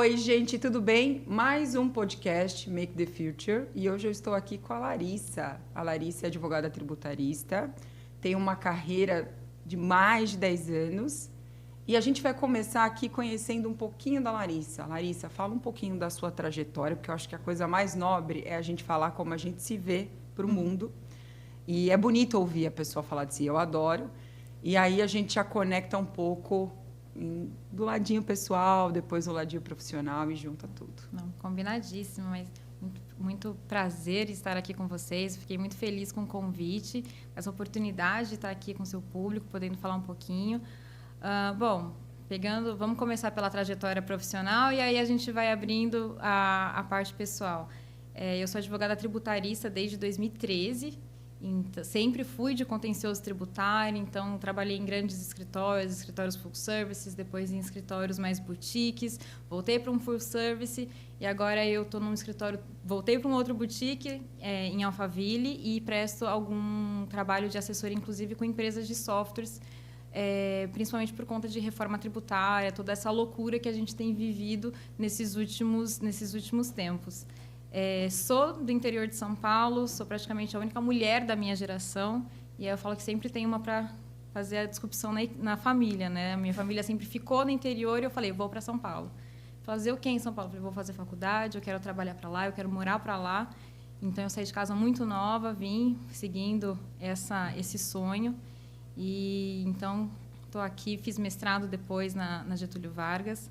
Oi, gente, tudo bem? Mais um podcast, Make the Future. E hoje eu estou aqui com a Larissa. A Larissa é advogada tributarista, tem uma carreira de mais de 10 anos. E a gente vai começar aqui conhecendo um pouquinho da Larissa. Larissa, fala um pouquinho da sua trajetória, porque eu acho que a coisa mais nobre é a gente falar como a gente se vê para o mundo. E é bonito ouvir a pessoa falar de si, eu adoro. E aí a gente já conecta um pouco do ladinho pessoal, depois do ladinho profissional e junta tudo. Não, combinadíssimo, mas muito prazer estar aqui com vocês. Fiquei muito feliz com o convite, essa oportunidade de estar aqui com o seu público, podendo falar um pouquinho. Bom, vamos começar pela trajetória profissional e aí a gente vai abrindo a parte pessoal. Eu sou advogada tributarista desde 2013. Sempre fui de contencioso tributário, então trabalhei em grandes escritórios full services, depois em escritórios mais boutiques, voltei para um full service e agora eu estou num escritório, voltei para um outro boutique em Alphaville e presto algum trabalho de assessoria, inclusive com empresas de softwares, principalmente por conta de reforma tributária, toda essa loucura que a gente tem vivido nesses últimos tempos. Sou do interior de São Paulo, sou praticamente a única mulher da minha geração e aí eu falo que sempre tem uma para fazer a disrupção na família, né? A minha família sempre ficou no interior e eu falei, vou para São Paulo. Fazer o quê em São Paulo? Eu falei, vou fazer faculdade, eu quero trabalhar para lá, eu quero morar para lá. Então eu saí de casa muito nova, vim seguindo esse sonho e então estou aqui, fiz mestrado depois na Getúlio Vargas.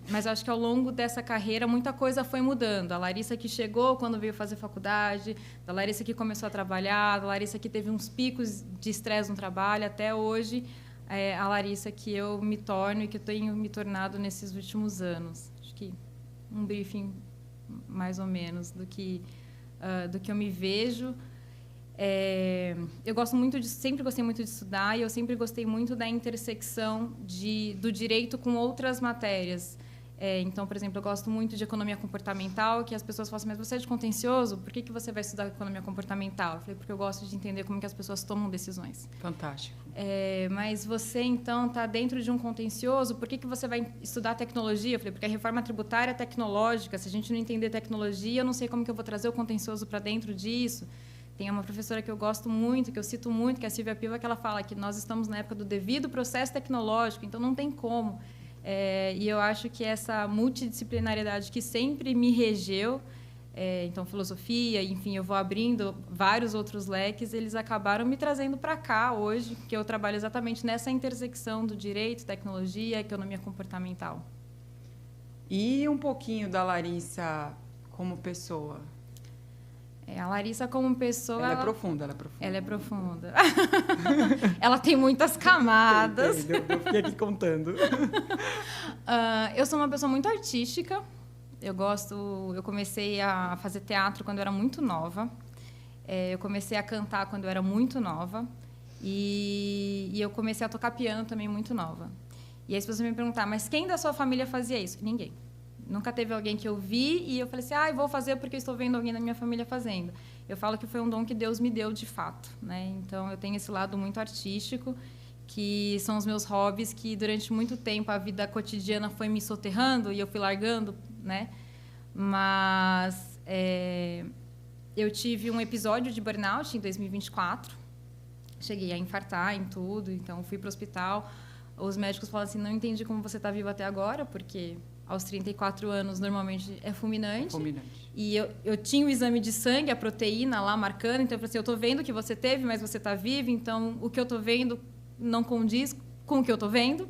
Mas acho que ao longo dessa carreira muita coisa foi mudando. A Larissa que chegou quando veio fazer faculdade, da Larissa que começou a trabalhar, da Larissa que teve uns picos de estresse no trabalho, até hoje a Larissa que eu me torno e que eu tenho me tornado nesses últimos anos. Acho que um briefing mais ou menos do que eu me vejo. Eu sempre gostei muito de estudar e eu sempre gostei muito da intersecção do direito com outras matérias. Então, por exemplo, eu gosto muito de economia comportamental, que as pessoas falam assim, mas você é de contencioso? Por que você vai estudar economia comportamental? Eu falei, porque eu gosto de entender como que as pessoas tomam decisões. Fantástico. Mas você, então, está dentro de um contencioso, por que você vai estudar tecnologia? Eu falei, porque a reforma tributária é tecnológica, se a gente não entender tecnologia, eu não sei como que eu vou trazer o contencioso para dentro disso. Tem uma professora que eu gosto muito, que eu cito muito, que é a Silvia Piva, que ela fala que nós estamos na época do devido processo tecnológico, então não tem como. E eu acho que essa multidisciplinariedade que sempre me regeu, então filosofia, enfim, eu vou abrindo vários outros leques, eles acabaram me trazendo para cá hoje, que eu trabalho exatamente nessa intersecção do direito, tecnologia, economia comportamental. E um pouquinho da Larissa como pessoa? A Larissa como pessoa... Ela é profunda. Ela é profunda. Ela tem muitas camadas. Eu fiquei aqui contando. Eu sou uma pessoa muito artística. Eu comecei a fazer teatro quando eu era muito nova. Eu comecei a cantar quando eu era muito nova. E eu comecei a tocar piano também muito nova. E aí as pessoas me perguntaram, mas quem da sua família fazia isso? Ninguém. Nunca teve alguém que eu vi e eu falei assim, vou fazer porque eu estou vendo alguém da minha família fazendo. Eu falo que foi um dom que Deus me deu de fato, né? Então, eu tenho esse lado muito artístico, que são os meus hobbies, que durante muito tempo a vida cotidiana foi me soterrando e eu fui largando, né? Mas eu tive um episódio de burnout em 2024. Cheguei a infartar em tudo, então fui para o hospital. Os médicos falam assim, não entendi como você está viva até agora, porque... aos 34 anos, normalmente é fulminante. E eu tinha o exame de sangue, a proteína lá marcando, então eu falei assim, eu estou vendo que você teve, mas você está vivo, então o que eu estou vendo não condiz com o que eu estou vendo.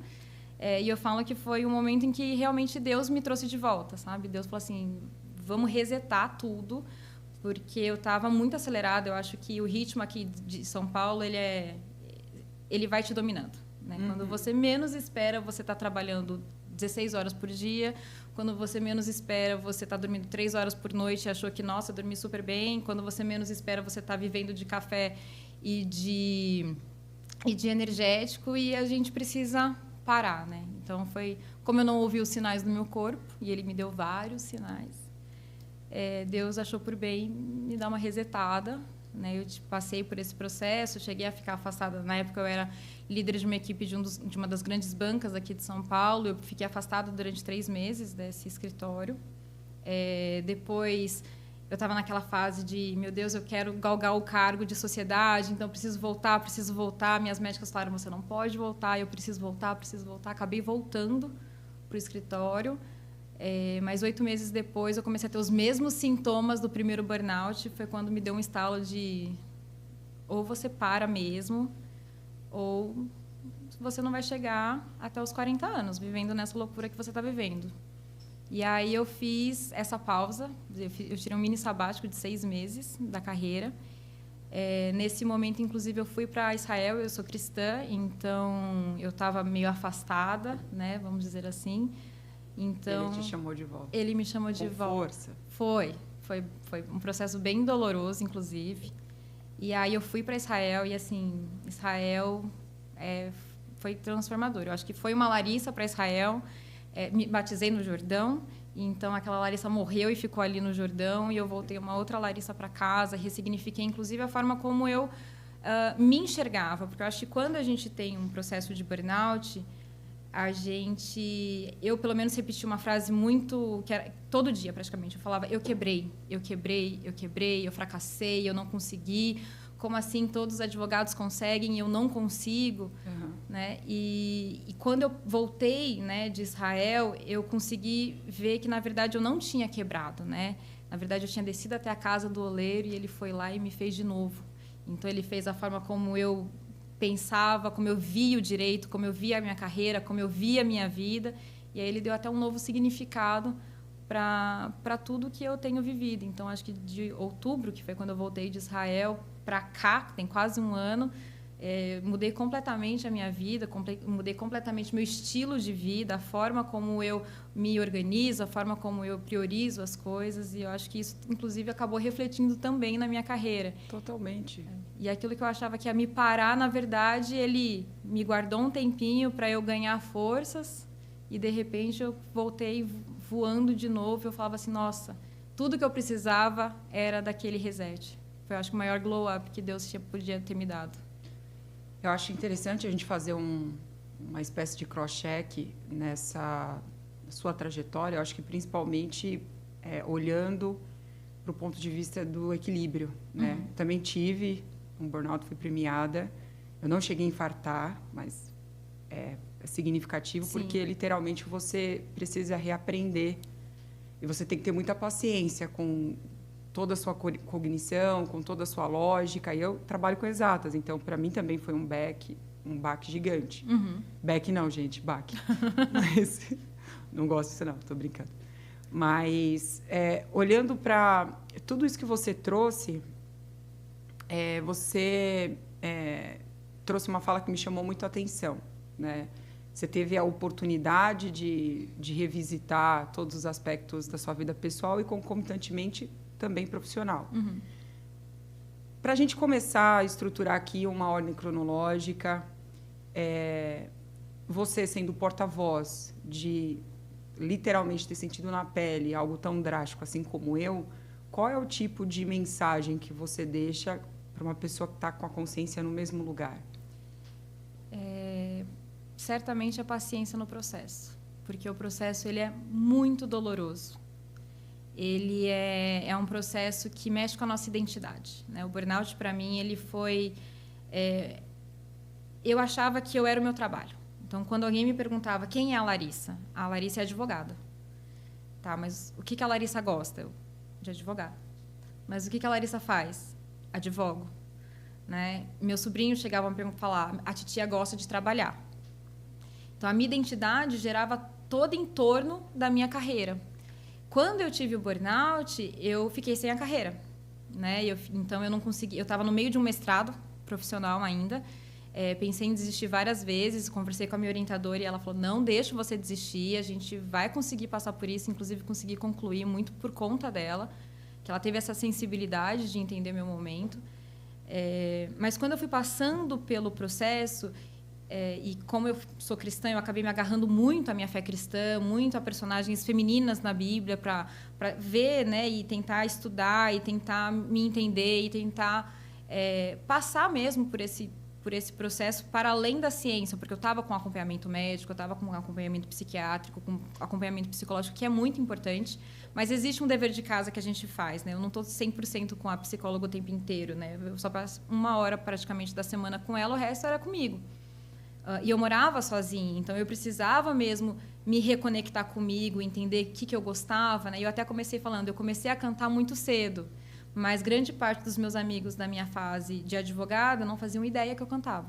E eu falo que foi um momento em que realmente Deus me trouxe de volta, sabe? Deus falou assim, vamos resetar tudo, porque eu estava muito acelerada. Eu acho que o ritmo aqui de São Paulo, ele vai te dominando, né? Uhum. Quando você menos espera, você está trabalhando 16 horas por dia. Quando você menos espera, você está dormindo 3 horas por noite e achou que, nossa, eu dormi super bem. Quando você menos espera, você está vivendo de café e de energético e a gente precisa parar, né? Então, foi como eu não ouvi os sinais do meu corpo e ele me deu vários sinais. Deus achou por bem me dar uma resetada, né? Eu passei por esse processo, cheguei a ficar afastada. Na época, líder de uma equipe de uma das grandes bancas aqui de São Paulo. Eu fiquei afastada durante 3 meses desse escritório. Depois, eu estava naquela fase de, meu Deus, eu quero galgar o cargo de sociedade, então preciso voltar. Minhas médicas falaram, você não pode voltar, eu preciso voltar. Acabei voltando para o escritório. Mas 8 meses depois, eu comecei a ter os mesmos sintomas do primeiro burnout. Foi quando me deu um estalo de, ou você para mesmo, ou você não vai chegar até os 40 anos, vivendo nessa loucura que você está vivendo. E aí eu fiz essa pausa, eu tirei um mini sabático de 6 meses da carreira. Nesse momento, inclusive, eu fui para Israel, eu sou cristã, então eu estava meio afastada, né, vamos dizer assim. Então, ele te chamou de volta. Ele me chamou de volta. Força. Foi um processo bem doloroso, inclusive. E aí eu fui para Israel e, assim, Israel foi transformador. Eu acho que foi uma Larissa para Israel. Me batizei no Jordão, então aquela Larissa morreu e ficou ali no Jordão, e eu voltei uma outra Larissa para casa, ressignifiquei, inclusive, a forma como eu me enxergava. Porque eu acho que quando a gente tem um processo de burnout, eu pelo menos repeti uma frase muito, que era todo dia praticamente, eu falava, eu quebrei, eu fracassei, eu não consegui, como assim todos os advogados conseguem e eu não consigo, né? E quando eu voltei, né, de Israel, eu consegui ver que na verdade eu não tinha quebrado, né? Na verdade eu tinha descido até a casa do oleiro e ele foi lá e me fez de novo. Então ele fez a forma como eu pensava, como eu via o direito, como eu via a minha carreira, como eu via a minha vida. E aí ele deu até um novo significado para tudo que eu tenho vivido. Então, acho que de outubro, que foi quando eu voltei de Israel, para cá, que tem quase um ano, mudei completamente a minha vida, mudei completamente o meu estilo de vida, a forma como eu me organizo, a forma como eu priorizo as coisas. E eu acho que isso, inclusive, acabou refletindo também na minha carreira. Totalmente. E aquilo que eu achava que ia me parar, na verdade, ele me guardou um tempinho para eu ganhar forças e, de repente, eu voltei voando de novo. Eu falava assim, nossa, tudo que eu precisava era daquele reset. Foi, acho que, o maior glow-up que Deus podia ter me dado. Eu acho interessante a gente fazer uma espécie de cross-check nessa sua trajetória. Eu acho que, principalmente, olhando para o ponto de vista do equilíbrio, né? Também tive um burnout, fui premiada. Eu não cheguei a infartar, mas é significativo. Sim. Porque, literalmente, você precisa reaprender. E você tem que ter muita paciência com toda a sua cognição, com toda a sua lógica. E eu trabalho com exatas, então, para mim, também foi um baque gigante. Baque não, gente, baque. Mas, não gosto disso, não, estou brincando. Mas, olhando para tudo isso que você trouxe, você trouxe uma fala que me chamou muito a atenção, né? Você teve a oportunidade de revisitar todos os aspectos da sua vida pessoal e, concomitantemente, também profissional. Para a gente começar a estruturar aqui uma ordem cronológica, você sendo porta-voz de literalmente ter sentido na pele algo tão drástico assim como eu, qual é o tipo de mensagem que você deixa para uma pessoa que está com a consciência no mesmo lugar? Certamente a paciência no processo, porque o processo ele é muito doloroso. Ele é um processo que mexe com a nossa identidade, né? O burnout, para mim, ele foi... eu achava que eu era o meu trabalho. Então, quando alguém me perguntava quem é a Larissa é advogada. Tá, mas o que a Larissa gosta? De advogar. Mas o que a Larissa faz? Advogo. Né? Meu sobrinho chegava a falar, a titia gosta de trabalhar. Então, a minha identidade gerava todo em torno da minha carreira. Quando eu tive o burnout, eu fiquei sem a carreira, né? Então, eu não consegui... Eu estava no meio de um mestrado profissional ainda. Pensei em desistir várias vezes. Conversei com a minha orientadora e ela falou, não deixe você desistir. A gente vai conseguir passar por isso. Inclusive, consegui concluir muito por conta dela. Que ela teve essa sensibilidade de entender meu momento. Mas, quando eu fui passando pelo processo... e como eu sou cristã, eu acabei me agarrando muito à minha fé cristã, muito a personagens femininas na Bíblia para ver, né, e tentar estudar, e tentar me entender, e tentar passar mesmo por por esse processo para além da ciência, porque eu estava com acompanhamento médico, eu estava com acompanhamento psiquiátrico, com acompanhamento psicológico, que é muito importante, mas existe um dever de casa que a gente faz, né? Eu não estou 100% com a psicóloga o tempo inteiro, né? Eu só passo 1 hora praticamente da semana com ela, o resto era comigo. E eu morava sozinha, então eu precisava mesmo me reconectar comigo, entender o que eu gostava, né? E eu até comecei falando, eu comecei a cantar muito cedo, mas grande parte dos meus amigos da minha fase de advogada não faziam ideia que eu cantava.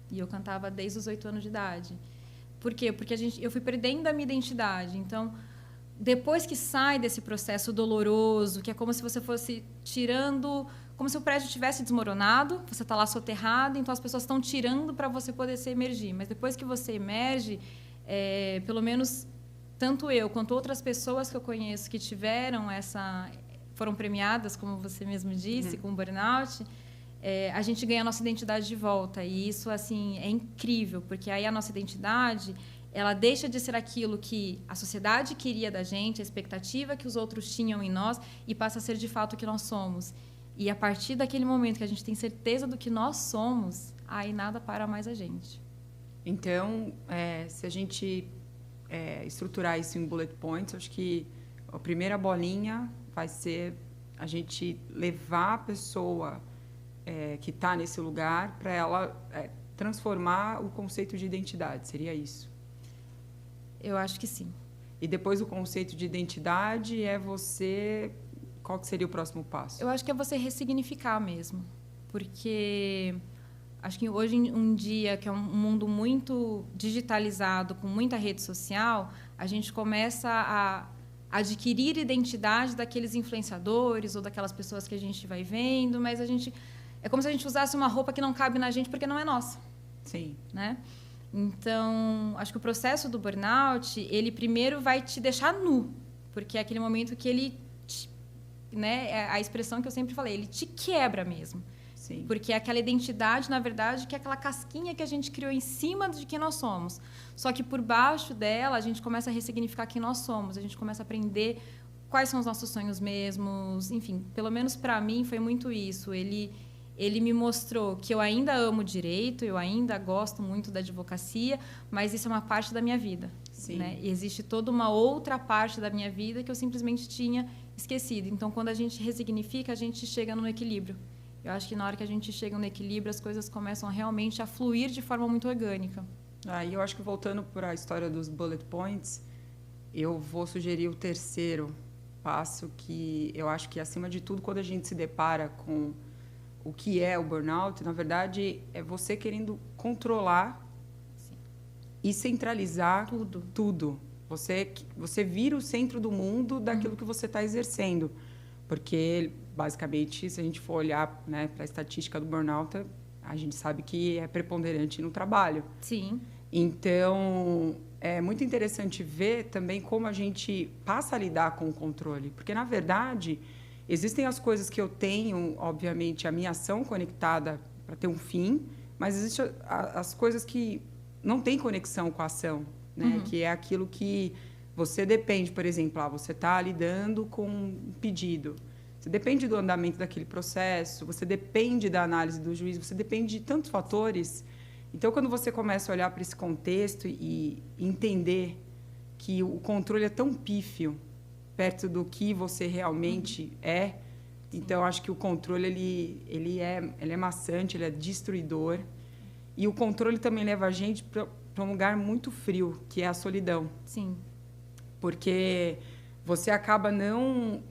E eu cantava desde os 8 anos de idade. Por quê? Porque eu fui perdendo a minha identidade. Então, depois que sai desse processo doloroso, que é como se você fosse tirando, como se o prédio tivesse desmoronado, você está lá soterrado, então as pessoas estão tirando para você poder se emergir. Mas depois que você emerge, pelo menos tanto eu quanto outras pessoas que eu conheço que tiveram foram premiadas, como você mesmo disse, com o burnout, a gente ganha a nossa identidade de volta. E isso, assim, é incrível, porque aí a nossa identidade, ela deixa de ser aquilo que a sociedade queria da gente, a expectativa que os outros tinham em nós, e passa a ser, de fato, o que nós somos. E a partir daquele momento que a gente tem certeza do que nós somos, aí nada para mais a gente. Então, se a gente estruturar isso em bullet points, acho que a primeira bolinha vai ser a gente levar a pessoa que está nesse lugar para ela transformar o conceito de identidade. Seria isso? Eu acho que sim. E depois o conceito de identidade qual que seria o próximo passo? Eu acho que é você ressignificar mesmo. Porque acho que hoje, um dia que é um mundo muito digitalizado, com muita rede social, a gente começa a adquirir identidade daqueles influenciadores ou daquelas pessoas que a gente vai vendo, mas é como se a gente usasse uma roupa que não cabe na gente porque não é nossa. Sim. Né? Então, acho que o processo do burnout, ele primeiro vai te deixar nu, porque é aquele momento que ele, né, a expressão que eu sempre falei, ele te quebra mesmo. Sim. Porque é aquela identidade, na verdade, que é aquela casquinha que a gente criou em cima de quem nós somos. Só que por baixo dela, a gente começa a ressignificar quem nós somos. A gente começa a aprender quais são os nossos sonhos mesmos. Enfim, pelo menos para mim foi muito isso. Ele me mostrou que eu ainda amo direito, eu ainda gosto muito da advocacia, mas isso é uma parte da minha vida. Sim. Né? E existe toda uma outra parte da minha vida que eu simplesmente tinha esquecido. Então, quando a gente ressignifica, a gente chega no equilíbrio. Eu acho que na hora que a gente chega no equilíbrio, as coisas começam realmente a fluir de forma muito orgânica. E eu acho que, voltando para a história dos bullet points, eu vou sugerir o terceiro passo, que eu acho que, acima de tudo, quando a gente se depara com o que é o burnout, na verdade, é você querendo controlar Sim. e centralizar tudo. Você vira o centro do mundo daquilo que você está exercendo. Porque, basicamente, se a gente for olhar, né, para a estatística do burnout, a gente sabe que é preponderante no trabalho. Sim. Então, é muito interessante ver também como a gente passa a lidar com o controle. Porque, na verdade, existem as coisas que eu tenho, obviamente, a minha ação conectada para ter um fim, mas existem as coisas que não têm conexão com a ação, né? Que é aquilo que você depende, por exemplo, você está lidando com um pedido. Você depende do andamento daquele processo, você depende da análise do juiz, você depende de tantos fatores. Então, quando você começa a olhar para esse contexto e entender que o controle é tão pífio perto do que você realmente é, então, eu acho que o controle ele é maçante, ele é destruidor. E o controle também leva a gente para um lugar muito frio, que é a solidão. Sim. Porque você acaba não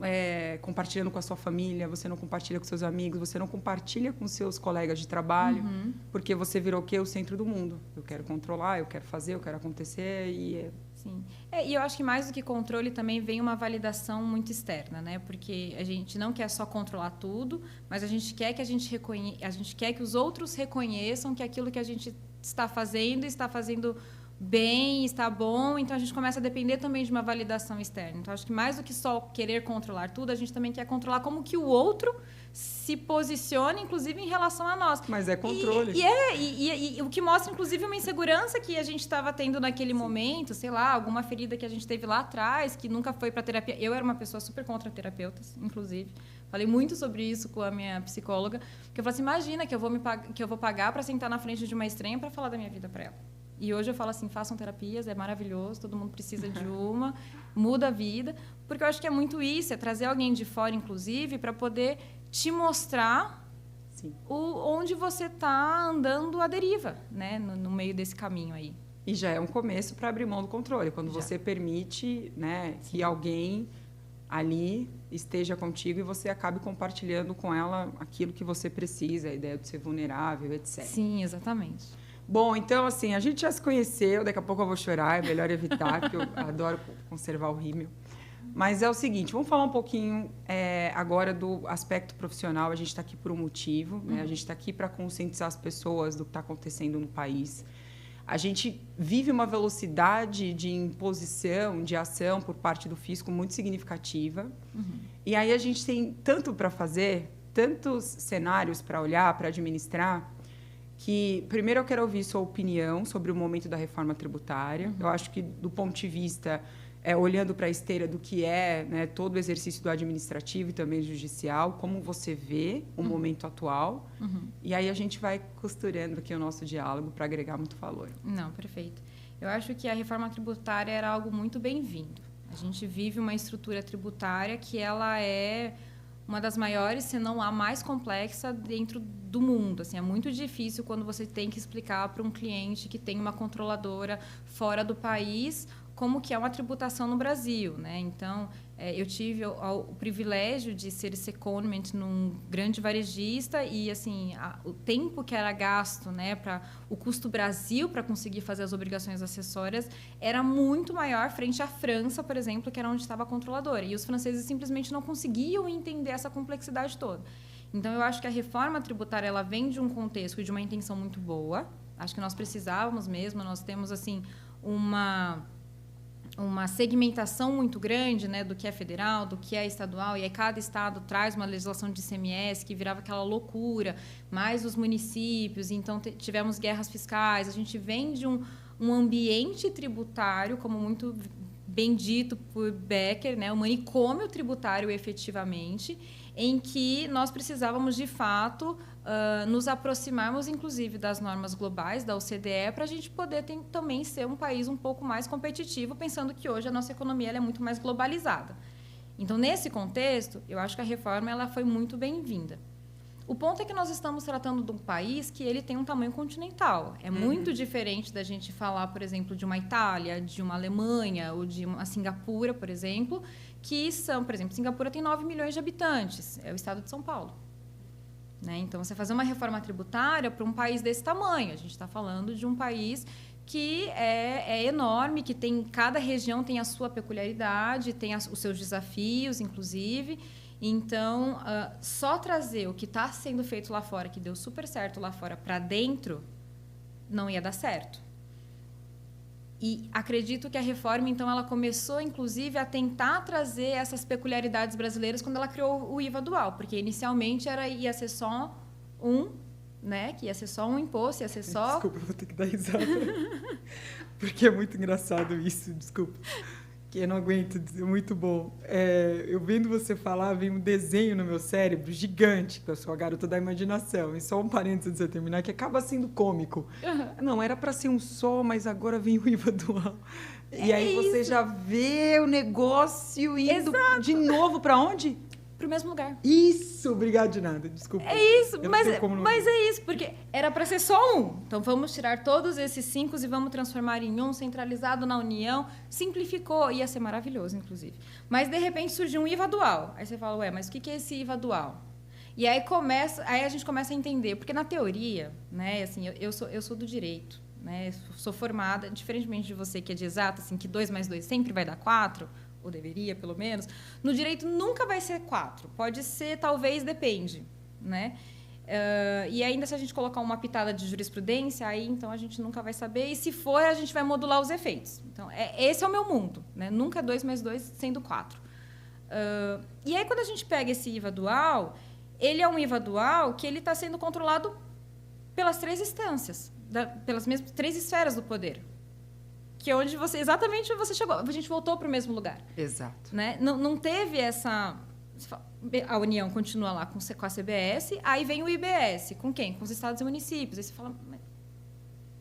compartilhando com a sua família, você não compartilha com seus amigos, você não compartilha com seus colegas de trabalho, porque você virou o quê? O centro do mundo. Eu quero controlar, eu quero fazer, eu quero acontecer Sim. E eu acho que mais do que controle também vem uma validação muito externa, né? Porque a gente não quer só controlar tudo, mas a gente quer que a gente quer que os outros reconheçam que aquilo que a gente está fazendo bem, está bom, então a gente começa a depender também de uma validação externa. Então, acho que mais do que só querer controlar tudo, a gente também quer controlar como que o outro se posicione, inclusive, em relação a nós. Mas é controle. E o que mostra, inclusive, uma insegurança que a gente estava tendo naquele momento, sei lá, alguma ferida que a gente teve lá atrás, que nunca foi para terapia. Eu era uma pessoa super contra terapeutas, inclusive. Falei muito sobre isso com a minha psicóloga, porque eu falei assim, imagina que eu vou pagar para sentar na frente de uma estranha para falar da minha vida para ela. E hoje eu falo assim, façam terapias, é maravilhoso, todo mundo precisa de uma, muda a vida, porque eu acho que é muito isso, é trazer alguém de fora, inclusive, para poder te mostrar onde você está andando à deriva, né, no meio desse caminho aí. E já é um começo para abrir mão do controle, quando você permite, né, que alguém ali esteja contigo e você acabe compartilhando com ela aquilo que você precisa, a ideia de ser vulnerável, etc. Sim, exatamente. Bom, então, assim, a gente já se conheceu, daqui a pouco eu vou chorar, é melhor evitar, porque eu adoro conservar o rímel. Mas é o seguinte, vamos falar um pouquinho agora do aspecto profissional. A gente está aqui por um motivo, né? A gente está aqui para conscientizar as pessoas do que está acontecendo no país. A gente vive uma velocidade de imposição, de ação por parte do fisco muito significativa. E aí a gente tem tanto para fazer, tantos cenários para olhar, para administrar, que primeiro eu quero ouvir sua opinião sobre o momento da reforma tributária. Eu acho que, do ponto de vista, olhando para a esteira do que é, né, todo o exercício do administrativo e também judicial, como você vê o momento atual. E aí a gente vai costurando aqui o nosso diálogo para agregar muito valor. Não, perfeito. Eu acho que a reforma tributária era algo muito bem-vindo. A gente vive uma estrutura tributária que ela é uma das maiores, se não a mais complexa dentro do mundo. Assim, é muito difícil quando você tem que explicar para um cliente que tem uma controladora fora do país como que é uma tributação no Brasil, né? Então, eu tive o privilégio de ser secondment num grande varejista e, assim, o tempo que era gasto, né, para o custo Brasil para conseguir fazer as obrigações acessórias era muito maior frente à França, por exemplo, que era onde estava a controladora. E os franceses simplesmente não conseguiam entender essa complexidade toda. Então, eu acho que a reforma tributária ela vem de um contexto e de uma intenção muito boa. Acho que nós precisávamos mesmo, nós temos, assim, uma segmentação muito grande, né, do que é federal, do que é estadual, e aí cada estado traz uma legislação de ICMS que virava aquela loucura, mais os municípios, então tivemos guerras fiscais, a gente vem de um ambiente tributário, como muito bem dito por Becker, né, um manicômio tributário efetivamente, em que nós precisávamos, de fato, nos aproximarmos, inclusive, das normas globais, da OCDE, para a gente poder também ser um país um pouco mais competitivo, pensando que hoje a nossa economia ela é muito mais globalizada. Então, nesse contexto, eu acho que a reforma ela foi muito bem-vinda. O ponto é que nós estamos tratando de um país que ele tem um tamanho continental. É muito diferente da gente falar, por exemplo, de uma Itália, de uma Alemanha ou de uma Singapura, por exemplo, que são, por exemplo, Singapura tem 9 milhões de habitantes, é o estado de São Paulo. Né? Então, você fazer uma reforma tributária para um país desse tamanho, a gente está falando de um país que é enorme, que tem cada região tem a sua peculiaridade, tem os seus desafios, inclusive. Então, só trazer o que está sendo feito lá fora, que deu super certo lá fora, para dentro, não ia dar certo. E acredito que a reforma, então, ela começou, inclusive, a tentar trazer essas peculiaridades brasileiras quando ela criou o IVA dual, porque inicialmente ia ser só né? Que ia ser só um imposto, ia ser só... Desculpa, eu vou ter que dar risada. Porque é muito engraçado isso, desculpa. Que eu não aguento, é muito bom. Eu vendo você falar, vem um desenho no meu cérebro gigante, que eu sou a garota da imaginação. E só um parênteses antes de você terminar, que acaba sendo cômico. Não, era para ser um só, mas agora vem o IVA dual. E aí você já vê o negócio indo de novo para onde? Para o mesmo lugar. Isso, obrigado de nada, desculpa. É isso, mas é isso, porque era para ser só um. Então, vamos tirar todos esses 5 e vamos transformar em um, centralizado na União. Simplificou, ia ser maravilhoso, inclusive. Mas, de repente, surgiu um IVA dual. Aí você fala, mas o que é esse IVA dual? E aí a gente começa a entender, porque na teoria, né, assim, eu sou do direito, né, sou formada, diferentemente de você que é de exata, assim, que 2 mais 2 sempre vai dar 4, ou deveria, pelo menos, no direito nunca vai ser 4. Pode ser, talvez, depende, né? E ainda se a gente colocar uma pitada de jurisprudência, aí então a gente nunca vai saber. E se for, a gente vai modular os efeitos. Então, esse é o meu mundo, né? Nunca 2 mais 2 sendo 4. E aí, quando a gente pega esse IVA dual, ele é um IVA dual que ele está sendo controlado pelas 3 instâncias, pelas mesmas 3 esferas do poder. Que é onde exatamente você chegou. A gente voltou para o mesmo lugar. Exato. Né? Não teve essa... A União continua lá com a CBS, aí vem o IBS. Com quem? Com os estados e municípios. Aí você fala...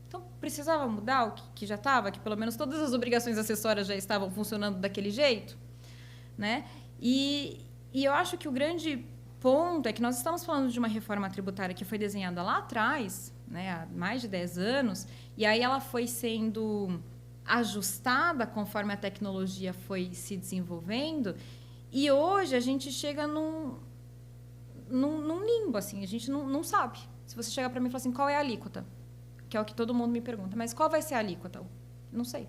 Então, precisava mudar o que já estava? Que pelo menos todas as obrigações acessórias já estavam funcionando daquele jeito? Né? E eu acho que o grande ponto é que nós estamos falando de uma reforma tributária que foi desenhada lá atrás, né, há mais de 10 anos, e aí ela foi sendo ajustada conforme a tecnologia foi se desenvolvendo, e hoje a gente chega num limbo, assim, a gente não sabe. Se você chegar para mim e falar assim, qual é a alíquota? Que é o que todo mundo me pergunta, mas qual vai ser a alíquota? Não sei.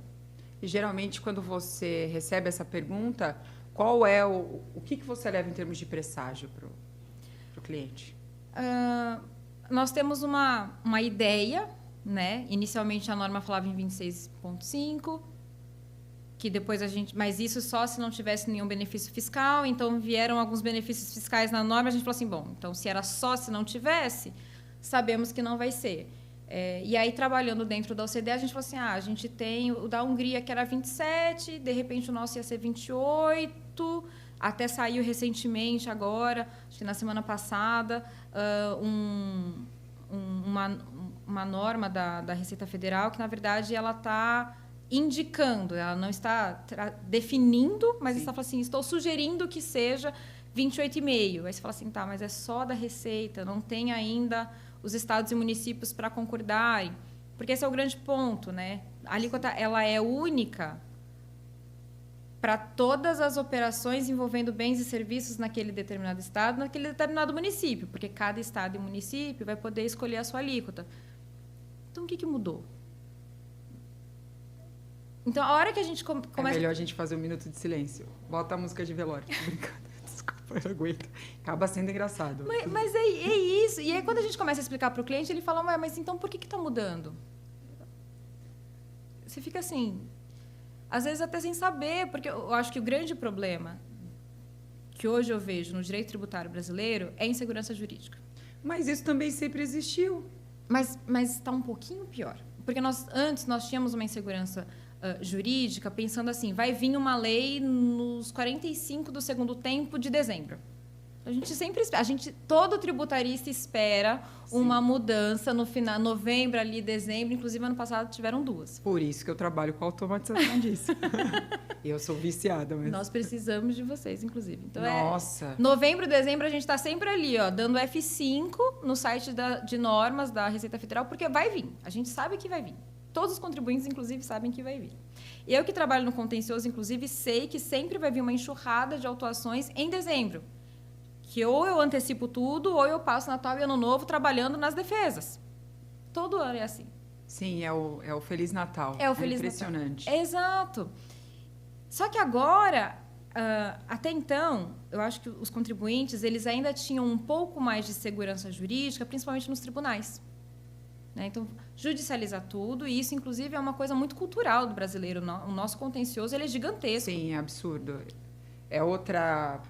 E geralmente, quando você recebe essa pergunta, qual é o que você leva em termos de presságio para o cliente? Nós temos uma ideia, né? Inicialmente a norma falava em 26,5, que depois mas isso só se não tivesse nenhum benefício fiscal, então vieram alguns benefícios fiscais na norma, a gente falou assim, bom, então se era só se não tivesse, sabemos que não vai ser. E aí, trabalhando dentro da OCDE, a gente falou assim, a gente tem o da Hungria, que era 27, de repente o nosso ia ser 28, até saiu recentemente agora, acho que na semana passada, uma norma da Receita Federal, que, na verdade, ela está indicando, ela não está definindo, mas está falando assim, estou sugerindo que seja 28,5. Aí você fala assim, tá, mas é só da Receita, não tem ainda os estados e municípios para concordarem, porque esse é o grande ponto, né? A alíquota, ela é única para todas as operações envolvendo bens e serviços naquele determinado estado, naquele determinado município, porque cada estado e município vai poder escolher a sua alíquota. Então, o que mudou? Então, a hora que a gente começa... É melhor a gente fazer um minuto de silêncio. Bota a música de velório. Tô brincando. Desculpa, eu não aguento. Acaba sendo engraçado. Mas é isso. E aí, quando a gente começa a explicar para o cliente, ele fala, mas então por que está mudando? Você fica assim, às vezes até sem saber, porque eu acho que o grande problema que hoje eu vejo no direito tributário brasileiro é a insegurança jurídica. Mas isso também sempre existiu. Mas está um pouquinho pior. Porque antes nós tínhamos uma insegurança jurídica, pensando assim, vai vir uma lei nos 45 do segundo tempo de dezembro. Todo tributarista espera uma mudança no final, novembro, ali, dezembro. Inclusive, ano passado tiveram 2. Por isso que eu trabalho com automatização disso. Eu sou viciada. Mas... Nós precisamos de vocês, inclusive. Então, nossa! Novembro, dezembro, a gente está sempre ali, dando F5 no site de normas da Receita Federal, porque vai vir. A gente sabe que vai vir. Todos os contribuintes, inclusive, sabem que vai vir. Eu que trabalho no contencioso, inclusive, sei que sempre vai vir uma enxurrada de autuações em dezembro. Que ou eu antecipo tudo, ou eu passo Natal e Ano Novo trabalhando nas defesas. Todo ano é assim. Sim, é o Feliz Natal. É o Feliz impressionante. Natal. Exato. Só que agora, até então, eu acho que os contribuintes eles ainda tinham um pouco mais de segurança jurídica, principalmente nos tribunais. Né? Então, judicializar tudo, e isso, inclusive, é uma coisa muito cultural do brasileiro. O nosso contencioso ele é gigantesco. Sim, é absurdo. É outra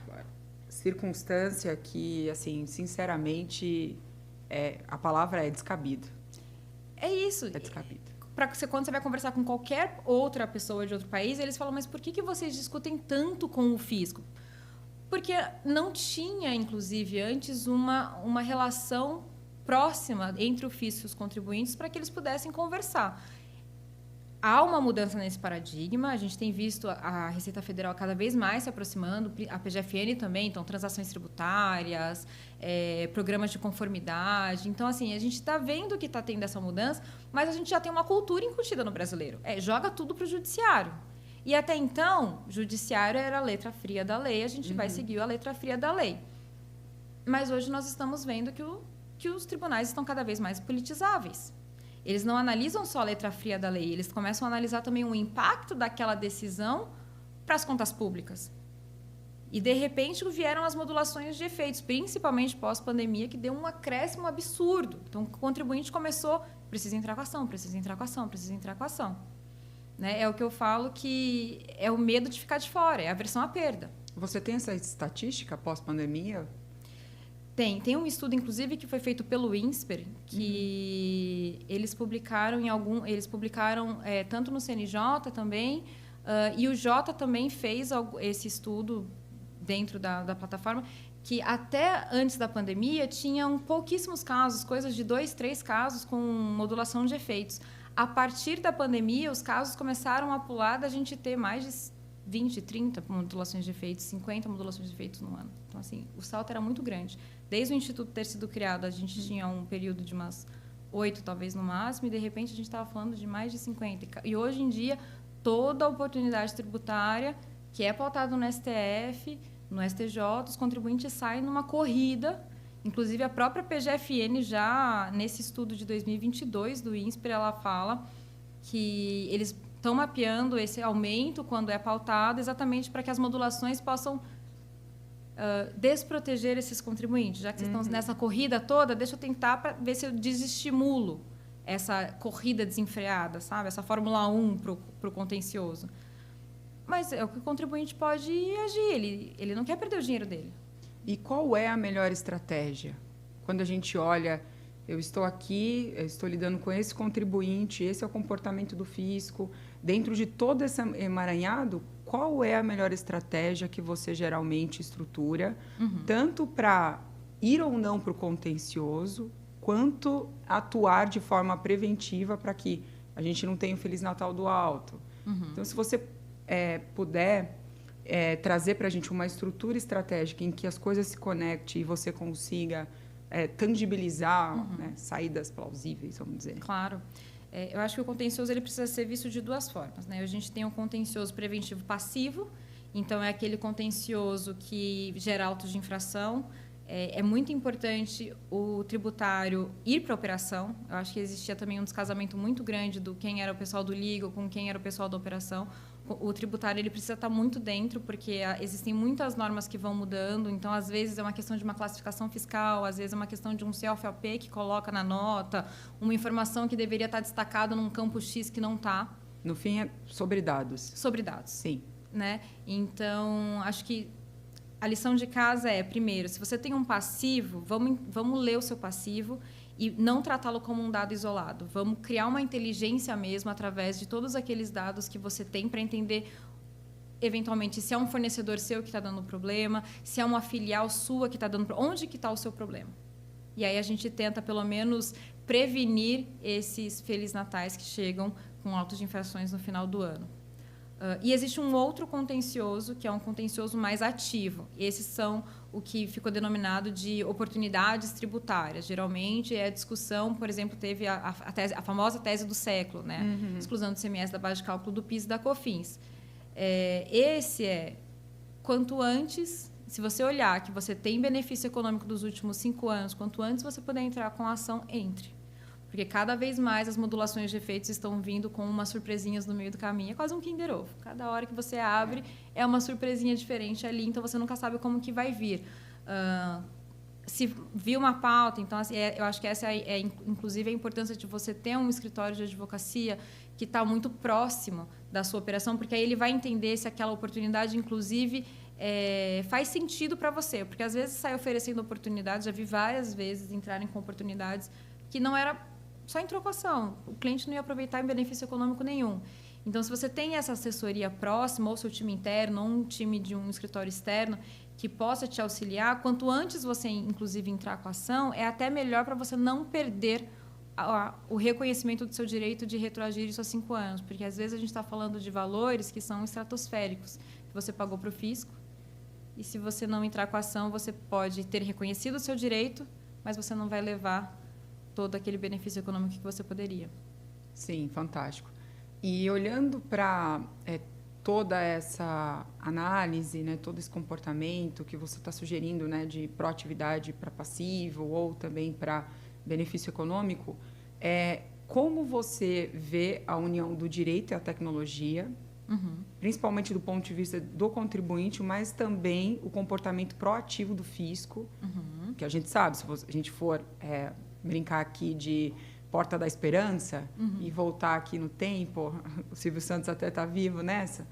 circunstância que, assim, sinceramente, a palavra é descabido. É isso. É descabido. Quando você vai conversar com qualquer outra pessoa de outro país, eles falam, mas por que vocês discutem tanto com o fisco? Porque não tinha, inclusive, antes uma relação próxima entre o fisco e os contribuintes para que eles pudessem conversar. Há uma mudança nesse paradigma, a gente tem visto a Receita Federal cada vez mais se aproximando, a PGFN também, então, transações tributárias, programas de conformidade. Então, assim, a gente está vendo que está tendo essa mudança, mas a gente já tem uma cultura incutida no brasileiro. Joga tudo para o judiciário. E até então, judiciário era a letra fria da lei, a gente vai seguir a letra fria da lei. Mas hoje nós estamos vendo que os tribunais estão cada vez mais politizáveis. Eles não analisam só a letra fria da lei, eles começam a analisar também o impacto daquela decisão para as contas públicas. E, de repente, vieram as modulações de efeitos, principalmente pós-pandemia, que deu um acréscimo absurdo. Então, o contribuinte começou, precisa entrar com ação, precisa entrar com ação, precisa entrar com ação. Né? É o que eu falo que é o medo de ficar de fora, é a aversão à perda. Você tem essa estatística pós-pandemia? Tem um estudo, inclusive, que foi feito pelo INSPER, que eles publicaram tanto no CNJ também, e o Jota também fez esse estudo dentro da plataforma, que até antes da pandemia tinham pouquíssimos casos, coisas de 2, 3 casos com modulação de efeitos. A partir da pandemia, os casos começaram a pular da gente ter mais de 20, 30 modulações de efeitos, 50 modulações de efeitos no ano. Então, assim, o salto era muito grande. Desde o Instituto ter sido criado, a gente tinha um período de umas 8, talvez, no máximo, e, de repente, a gente estava falando de mais de 50. E, hoje em dia, toda a oportunidade tributária que é pautada no STF, no STJ, os contribuintes saem numa corrida. Inclusive, a própria PGFN, já nesse estudo de 2022 do INSPER, ela fala que eles estão mapeando esse aumento quando é pautado, exatamente para que as modulações possam desproteger esses contribuintes. Já que vocês estão nessa corrida toda, deixa eu tentar para ver se eu desestimulo essa corrida desenfreada, sabe? Essa Fórmula 1 para o contencioso. Mas é o que o contribuinte pode agir, ele não quer perder o dinheiro dele. E qual é a melhor estratégia? Quando a gente olha, eu estou aqui, eu estou lidando com esse contribuinte, esse é o comportamento do fisco. Dentro de todo esse emaranhado, qual é a melhor estratégia que você geralmente estrutura, tanto para ir ou não para o contencioso, quanto atuar de forma preventiva para que a gente não tenha o Feliz Natal do alto? Então, se você puder trazer para a gente uma estrutura estratégica em que as coisas se conectem e você consiga tangibilizar, né, saídas plausíveis, vamos dizer. Claro. Eu acho que o contencioso ele precisa ser visto de duas formas, né? A gente tem um contencioso preventivo passivo, então é aquele contencioso que gera autos de infração. É muito importante o tributário ir para a operação. Eu acho que existia também um descasamento muito grande do quem era o pessoal do legal com quem era o pessoal da operação. O tributário ele precisa estar muito dentro, porque existem muitas normas que vão mudando. Então, às vezes, é uma questão de uma classificação fiscal, às vezes é uma questão de um CFOP que coloca na nota, uma informação que deveria estar destacada num campo X que não está. No fim, é sobre dados. Sobre dados. Sim. Né? Então, acho que a lição de casa é, primeiro, se você tem um passivo, vamos ler o seu passivo e não tratá-lo como um dado isolado. Vamos criar uma inteligência mesmo através de todos aqueles dados que você tem para entender, eventualmente, se é um fornecedor seu que está dando problema, se é uma filial sua que está dando problema, onde que está o seu problema. E aí a gente tenta, pelo menos, prevenir esses Feliz Natais que chegam com autos de infrações no final do ano. E existe um outro contencioso, que é um contencioso mais ativo. Esses são o que ficou denominado de oportunidades tributárias. Geralmente, é a discussão, por exemplo, teve a famosa tese do século, né? Exclusão do ICMS da base de cálculo do PIS e da COFINS. Esse quanto antes, se você olhar que você tem benefício econômico dos últimos 5 anos, quanto antes você puder entrar com a ação, entre. Porque cada vez mais as modulações de efeitos estão vindo com umas surpresinhas no meio do caminho. É quase um Kinder Ovo. Cada hora que você abre é uma surpresinha diferente ali, então você nunca sabe como que vai vir. Se viu uma pauta, então assim, eu acho que essa inclusive a importância de você ter um escritório de advocacia que está muito próximo da sua operação, porque aí ele vai entender se aquela oportunidade, inclusive, faz sentido para você. Porque às vezes sai oferecendo oportunidades, já vi várias vezes entrarem com oportunidades que não era só em trocação. O cliente não ia aproveitar em benefício econômico nenhum. Então, se você tem essa assessoria próxima, ou seu time interno, ou um time de um escritório externo que possa te auxiliar, quanto antes você, inclusive, entrar com a ação, é até melhor para você não perder o reconhecimento do seu direito de retroagir isso há 5 anos. Porque, às vezes, a gente está falando de valores que são estratosféricos, que você pagou para o fisco, e se você não entrar com a ação, você pode ter reconhecido o seu direito, mas você não vai levar todo aquele benefício econômico que você poderia. Sim, fantástico. E olhando para toda essa análise, né, todo esse comportamento que você está sugerindo, né, de proatividade para passivo ou também para benefício econômico, como você vê a união do direito e a tecnologia, principalmente do ponto de vista do contribuinte, mas também o comportamento proativo do fisco, que a gente sabe, se a gente for brincar aqui de Porta da Esperança e voltar aqui no tempo, o Silvio Santos até está vivo nessa,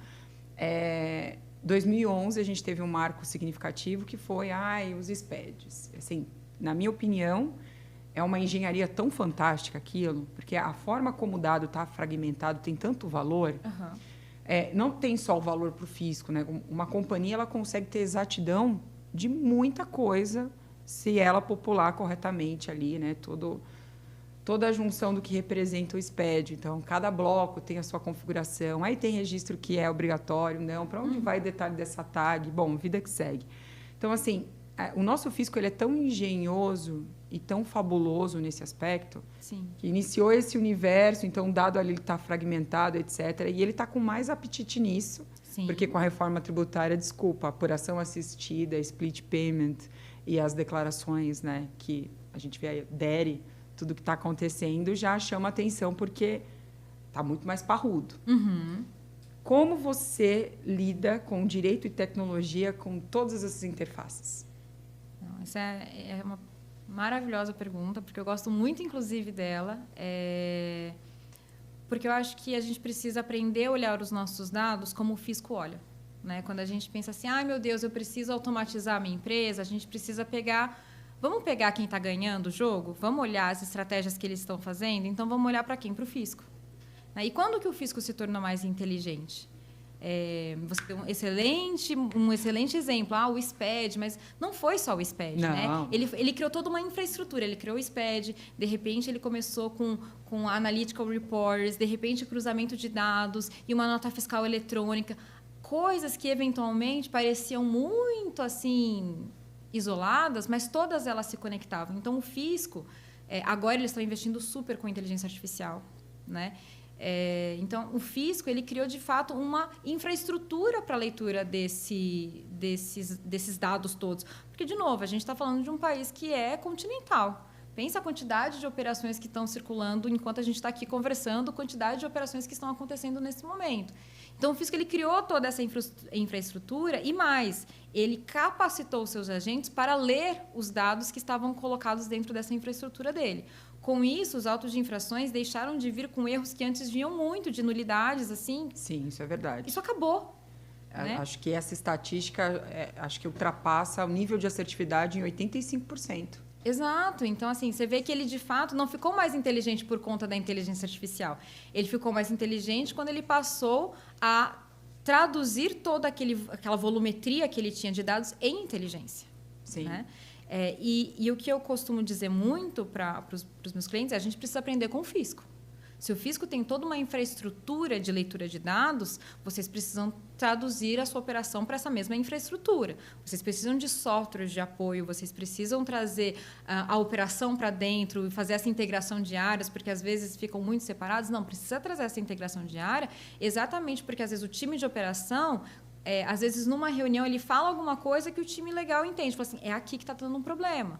2011 a gente teve um marco significativo que foi os SPEDs. Assim, na minha opinião, é uma engenharia tão fantástica aquilo, porque a forma como o dado está fragmentado tem tanto valor. Não tem só o valor para o fisco, né? Uma companhia ela consegue ter exatidão de muita coisa se ela popular corretamente ali, né? Toda a junção do que representa o SPED. Então, cada bloco tem a sua configuração. Aí tem registro que é obrigatório, não. Para onde vai o detalhe dessa tag? Bom, vida que segue. Então, assim, o nosso fisco ele é tão engenhoso e tão fabuloso nesse aspecto, Sim. que iniciou esse universo, então o dado ali está fragmentado, etc. E ele está com mais apetite nisso, Sim. porque com a reforma tributária, desculpa, a apuração assistida, split payment e as declarações, né, que a gente vê aí, DERE, tudo que está acontecendo já chama atenção, porque está muito mais parrudo. Como você lida com direito e tecnologia, com todas essas interfaces? Essa é uma maravilhosa pergunta, porque eu gosto muito, inclusive, dela. Porque eu acho que a gente precisa aprender a olhar os nossos dados como o fisco olha. Né? Quando a gente pensa assim, meu Deus, eu preciso automatizar a minha empresa, a gente precisa pegar... Vamos pegar quem está ganhando o jogo? Vamos olhar as estratégias que eles estão fazendo? Então, vamos olhar para quem? Para o fisco. E quando que o fisco se tornou mais inteligente? Você tem um excelente exemplo, o SPED, mas não foi só o SPED, né? Ele criou toda uma infraestrutura, ele criou o SPED, de repente ele começou com Analytical Reports, de repente cruzamento de dados e uma nota fiscal eletrônica, coisas que eventualmente pareciam muito assim isoladas, mas todas elas se conectavam. Então o fisco, agora eles estão investindo super com inteligência artificial, né? Então, o fisco ele criou, de fato, uma infraestrutura para a leitura desses dados todos. Porque, de novo, a gente está falando de um país que é continental. Pensa a quantidade de operações que estão circulando enquanto a gente está aqui conversando, a quantidade de operações que estão acontecendo nesse momento. Então, o fisco ele criou toda essa infraestrutura e, mais, ele capacitou os seus agentes para ler os dados que estavam colocados dentro dessa infraestrutura dele. Com isso, os autos de infrações deixaram de vir com erros que antes vinham muito, de nulidades, assim. Sim, isso é verdade. Isso acabou. Né? Acho que essa estatística acho que ultrapassa o nível de assertividade em 85%. Exato. Então, assim, você vê que ele, de fato, não ficou mais inteligente por conta da inteligência artificial. Ele ficou mais inteligente quando ele passou a traduzir toda aquela volumetria que ele tinha de dados em inteligência. Sim. Né? E o que eu costumo dizer muito para os meus clientes é a gente precisa aprender com o fisco. Se o fisco tem toda uma infraestrutura de leitura de dados, vocês precisam traduzir a sua operação para essa mesma infraestrutura. Vocês precisam de softwares de apoio, vocês precisam trazer a operação para dentro e fazer essa integração de áreas, porque às vezes ficam muito separados. Não, precisa trazer essa integração de área, exatamente porque às vezes o time de operação... às vezes, numa reunião, ele fala alguma coisa que o time legal entende. Fala assim, é aqui que está dando um problema.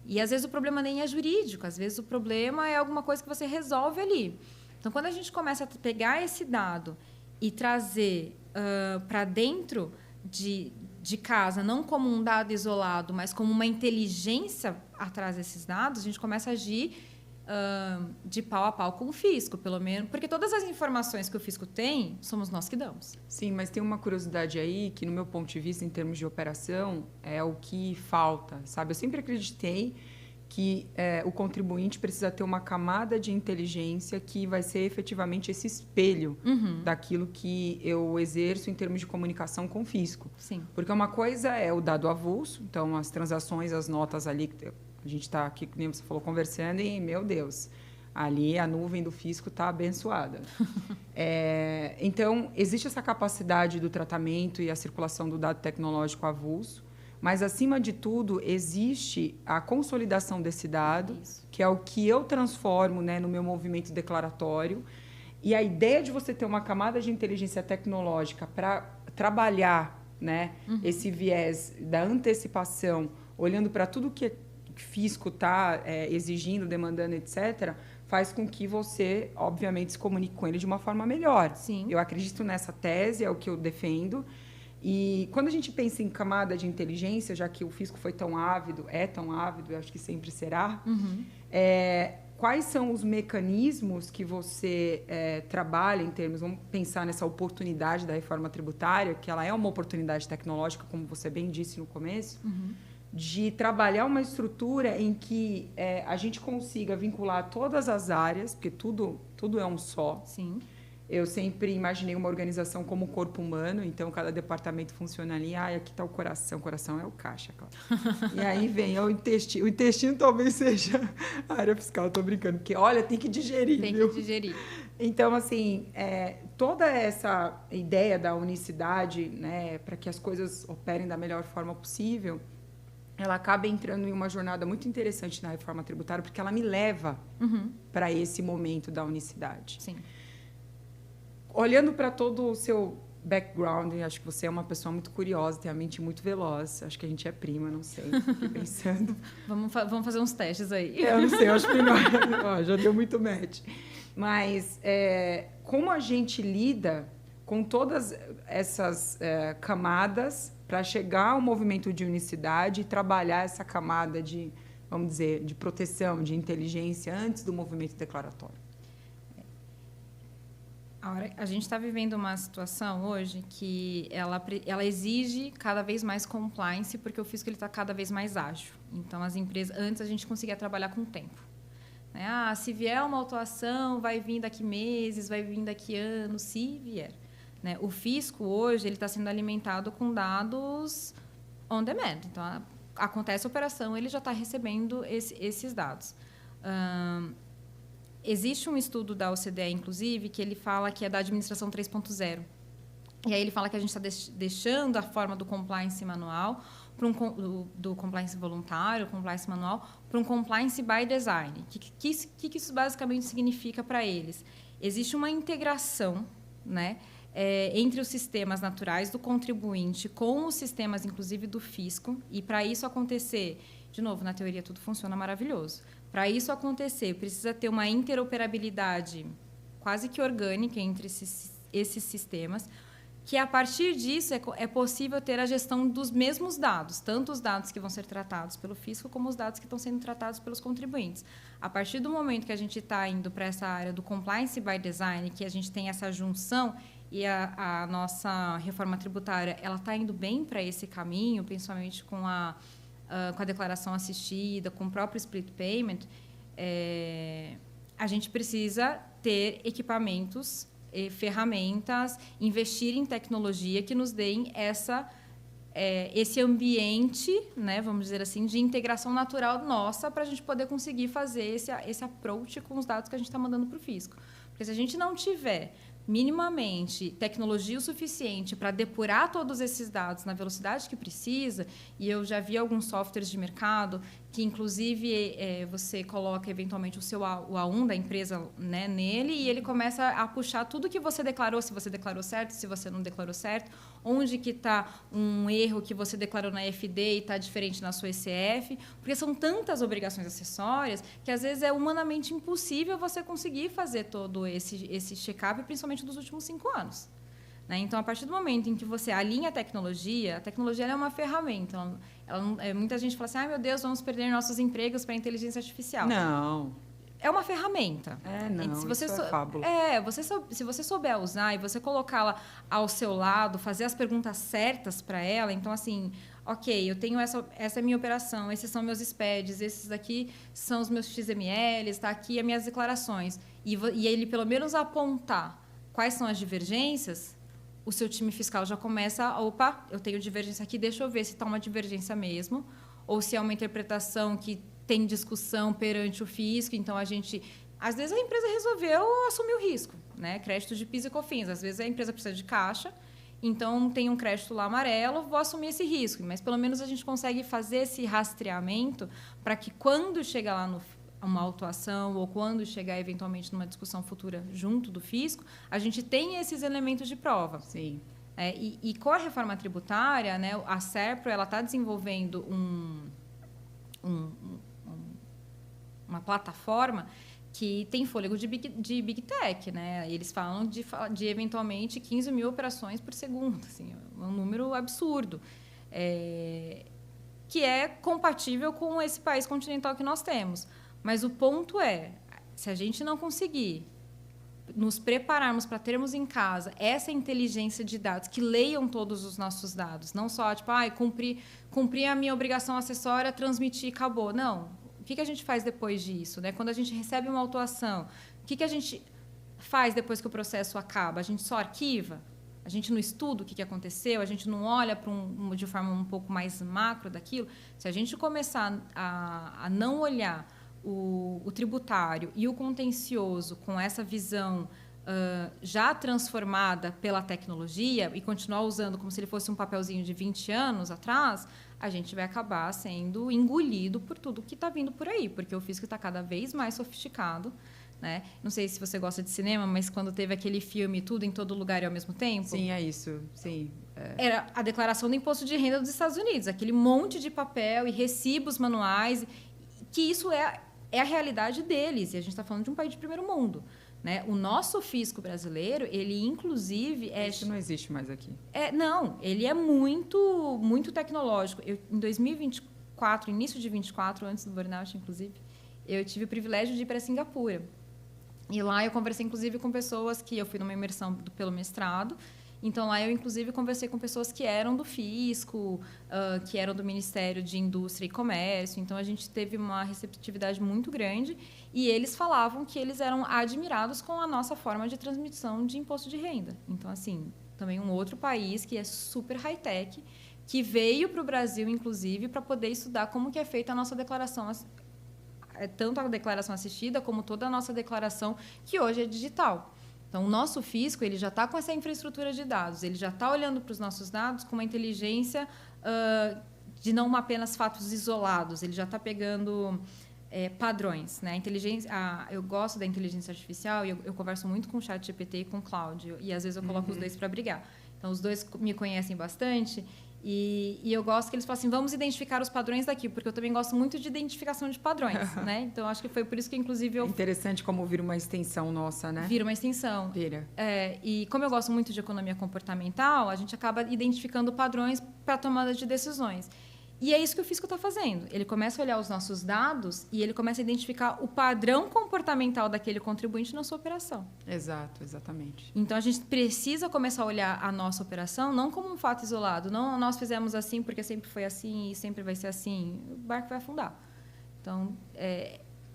E, às vezes, o problema nem é jurídico. Às vezes, o problema é alguma coisa que você resolve ali. Então, quando a gente começa a pegar esse dado e trazer para dentro de casa, não como um dado isolado, mas como uma inteligência atrás desses dados, a gente começa a agir de pau a pau com o fisco, pelo menos, porque todas as informações que o fisco tem, somos nós que damos. Sim, mas tem uma curiosidade aí que, no meu ponto de vista, em termos de operação, é o que falta, sabe? Eu sempre acreditei que o contribuinte precisa ter uma camada de inteligência que vai ser efetivamente esse espelho daquilo que eu exerço em termos de comunicação com o fisco. Sim. Porque uma coisa é o dado avulso, então as transações, as notas ali... A gente está aqui, como você falou, conversando e, meu Deus, ali a nuvem do fisco está abençoada. Então, existe essa capacidade do tratamento e a circulação do dado tecnológico avulso, mas, acima de tudo, existe a consolidação desse dado, que é o que eu transformo, né, no meu movimento declaratório. E a ideia de você ter uma camada de inteligência tecnológica para trabalhar, né, esse viés da antecipação, olhando para tudo que fisco está exigindo, demandando, etc., faz com que você, obviamente, se comunique com ele de uma forma melhor. Sim. Eu acredito nessa tese, é o que eu defendo. E quando a gente pensa em camada de inteligência, já que o fisco foi tão ávido, eu acho que sempre será, quais são os mecanismos que você trabalha em termos... Vamos pensar nessa oportunidade da reforma tributária, que ela é uma oportunidade tecnológica, como você bem disse no começo, de trabalhar uma estrutura em que a gente consiga vincular todas as áreas, porque tudo é um só. Sim. Eu sempre imaginei uma organização como o corpo humano, então cada departamento funciona ali. Aqui está o coração é o caixa, claro. E aí vem o intestino. O intestino talvez seja a área fiscal, estou brincando, porque, olha, tem que digerir, Tem que digerir. Então, assim, toda essa ideia da unicidade, né, para que as coisas operem da melhor forma possível, ela acaba entrando em uma jornada muito interessante na reforma tributária, porque ela me leva para esse momento da unicidade. Sim. Olhando para todo o seu background, acho que você é uma pessoa muito curiosa, tem a mente muito veloz. Acho que a gente é prima, não sei. Fiquei pensando. Vamos fazer uns testes aí. Eu não sei, eu acho que já deu muito match. Mas como a gente lida com todas essas camadas para chegar ao movimento de unicidade e trabalhar essa camada de, vamos dizer, de proteção, de inteligência antes do movimento declaratório? A gente está vivendo uma situação hoje que ela exige cada vez mais compliance, porque o fisco está cada vez mais ágil. Então, as empresas... Antes, a gente conseguia trabalhar com tempo. Né? Se vier uma autuação, vai vir daqui meses, vai vir daqui anos, se vier. Né? O fisco, hoje, ele está sendo alimentado com dados on demand. Então, acontece a operação, ele já está recebendo esses dados. Existe um estudo da OCDE, inclusive, que ele fala que é da administração 3.0. E aí ele fala que a gente está deixando a forma do compliance manual, do compliance voluntário, compliance manual, para um compliance by design. O que isso basicamente significa para eles? Existe uma integração, né, entre os sistemas naturais do contribuinte com os sistemas, inclusive, do fisco. E, para isso acontecer, de novo, na teoria tudo funciona maravilhoso. Para isso acontecer, precisa ter uma interoperabilidade quase que orgânica entre esses sistemas, que, a partir disso, é possível ter a gestão dos mesmos dados, tanto os dados que vão ser tratados pelo fisco, como os dados que estão sendo tratados pelos contribuintes. A partir do momento que a gente está indo para essa área do compliance by design, que a gente tem essa junção, e a nossa reforma tributária ela está indo bem para esse caminho, principalmente com a declaração assistida, com o próprio split payment, a gente precisa ter equipamentos, ferramentas, investir em tecnologia que nos deem esse ambiente, né, vamos dizer assim, de integração natural nossa, para a gente poder conseguir fazer esse approach com os dados que a gente está mandando para o fisco. Porque, se a gente não tiver minimamente tecnologia o suficiente para depurar todos esses dados na velocidade que precisa, e eu já vi alguns softwares de mercado que, inclusive, você coloca eventualmente o A1 da empresa, né, nele, e ele começa a puxar tudo que você declarou, se você declarou certo, se você não declarou certo, onde que está um erro que você declarou na FD e está diferente na sua ECF, porque são tantas obrigações acessórias que, às vezes, é humanamente impossível você conseguir fazer todo esse check-up, principalmente dos últimos 5 anos. Né? Então, a partir do momento em que você alinha a tecnologia ela é uma ferramenta. Muita gente fala assim, meu Deus, vamos perder nossos empregos para a inteligência artificial. Não. É uma ferramenta. Não, se você isso é fábula. Se você souber usar e você colocá-la ao seu lado, fazer as perguntas certas para ela, então, assim, ok, eu tenho essa é a minha operação, esses são meus SPEDs, esses aqui são os meus XMLs, está aqui as minhas declarações. E ele, pelo menos, apontar quais são as divergências, o seu time fiscal já começa, opa, eu tenho divergência aqui, deixa eu ver se está uma divergência mesmo, ou se é uma interpretação que tem discussão perante o fisco. Então, às vezes a empresa resolveu assumir o risco, né? Crédito de PIS e COFINS. Às vezes a empresa precisa de caixa, então tem um crédito lá amarelo, vou assumir esse risco. Mas, pelo menos, a gente consegue fazer esse rastreamento para que, quando chegar lá uma autuação ou quando chegar, eventualmente, numa discussão futura junto do fisco, a gente tenha esses elementos de prova. Sim. E com a reforma tributária, né, a SERPRO está desenvolvendo uma plataforma que tem fôlego de Big Tech, né? Eles falam de eventualmente 15 mil operações por segundo, assim, um número absurdo, que é compatível com esse país continental que nós temos. Mas o ponto se a gente não conseguir nos prepararmos para termos em casa essa inteligência de dados, que leiam todos os nossos dados, não só, tipo, cumpri a minha obrigação acessória, transmitir, acabou. Não. O que a gente faz depois disso? Né? Quando a gente recebe uma autuação, o que a gente faz depois que o processo acaba? A gente só arquiva? A gente não estuda o que aconteceu? A gente não olha de forma um pouco mais macro daquilo? Se a gente começar a não olhar o tributário e o contencioso com essa visão já transformada pela tecnologia e continuar usando como se ele fosse um papelzinho de 20 anos atrás, a gente vai acabar sendo engolido por tudo que está vindo por aí, porque o fisco está cada vez mais sofisticado. Né? Não sei se você gosta de cinema, mas quando teve aquele filme Tudo em Todo Lugar e ao Mesmo Tempo... Sim, é isso. Sim, era a declaração do imposto de renda dos Estados Unidos, aquele monte de papel e recibos manuais, que isso é a realidade deles. E a gente está falando de um país de primeiro mundo. Né? O nosso fisco brasileiro, ele inclusive... Isso não existe mais aqui. Não, ele é muito, muito tecnológico. Em 2024, início de 2024, antes do burnout, inclusive, eu tive o privilégio de ir para Singapura. E lá eu conversei, inclusive, com pessoas que... Eu fui numa imersão pelo mestrado. Então, lá eu, inclusive, conversei com pessoas que eram do fisco, que eram do Ministério de Indústria e Comércio. Então, a gente teve uma receptividade muito grande. E eles falavam que eles eram admirados com a nossa forma de transmissão de imposto de renda. Então, assim, também um outro país que é super high-tech, que veio para o Brasil, inclusive, para poder estudar como que é feita a nossa declaração, tanto a declaração assistida como toda a nossa declaração, que hoje é digital. Então, o nosso fisco ele já está com essa infraestrutura de dados, ele já está olhando para os nossos dados com uma inteligência de não apenas fatos isolados, ele já está pegando padrões. Né? Eu gosto da inteligência artificial e eu converso muito com o ChatGPT e com o Cláudio, e às vezes eu coloco os dois para brigar. Então, os dois me conhecem bastante. E eu gosto que eles falam assim, vamos identificar os padrões daqui, porque eu também gosto muito de identificação de padrões, né? Então, acho que foi por isso que, inclusive, eu... Interessante como vira uma extensão nossa, né? Vira uma extensão. Vira. E como eu gosto muito de economia comportamental, a gente acaba identificando padrões para a tomada de decisões. E é isso que o fisco está fazendo. Ele começa a olhar os nossos dados e ele começa a identificar o padrão comportamental daquele contribuinte na sua operação. Exato, exatamente. Então, a gente precisa começar a olhar a nossa operação não como um fato isolado. Não, nós fizemos assim porque sempre foi assim e sempre vai ser assim. O barco vai afundar. Então,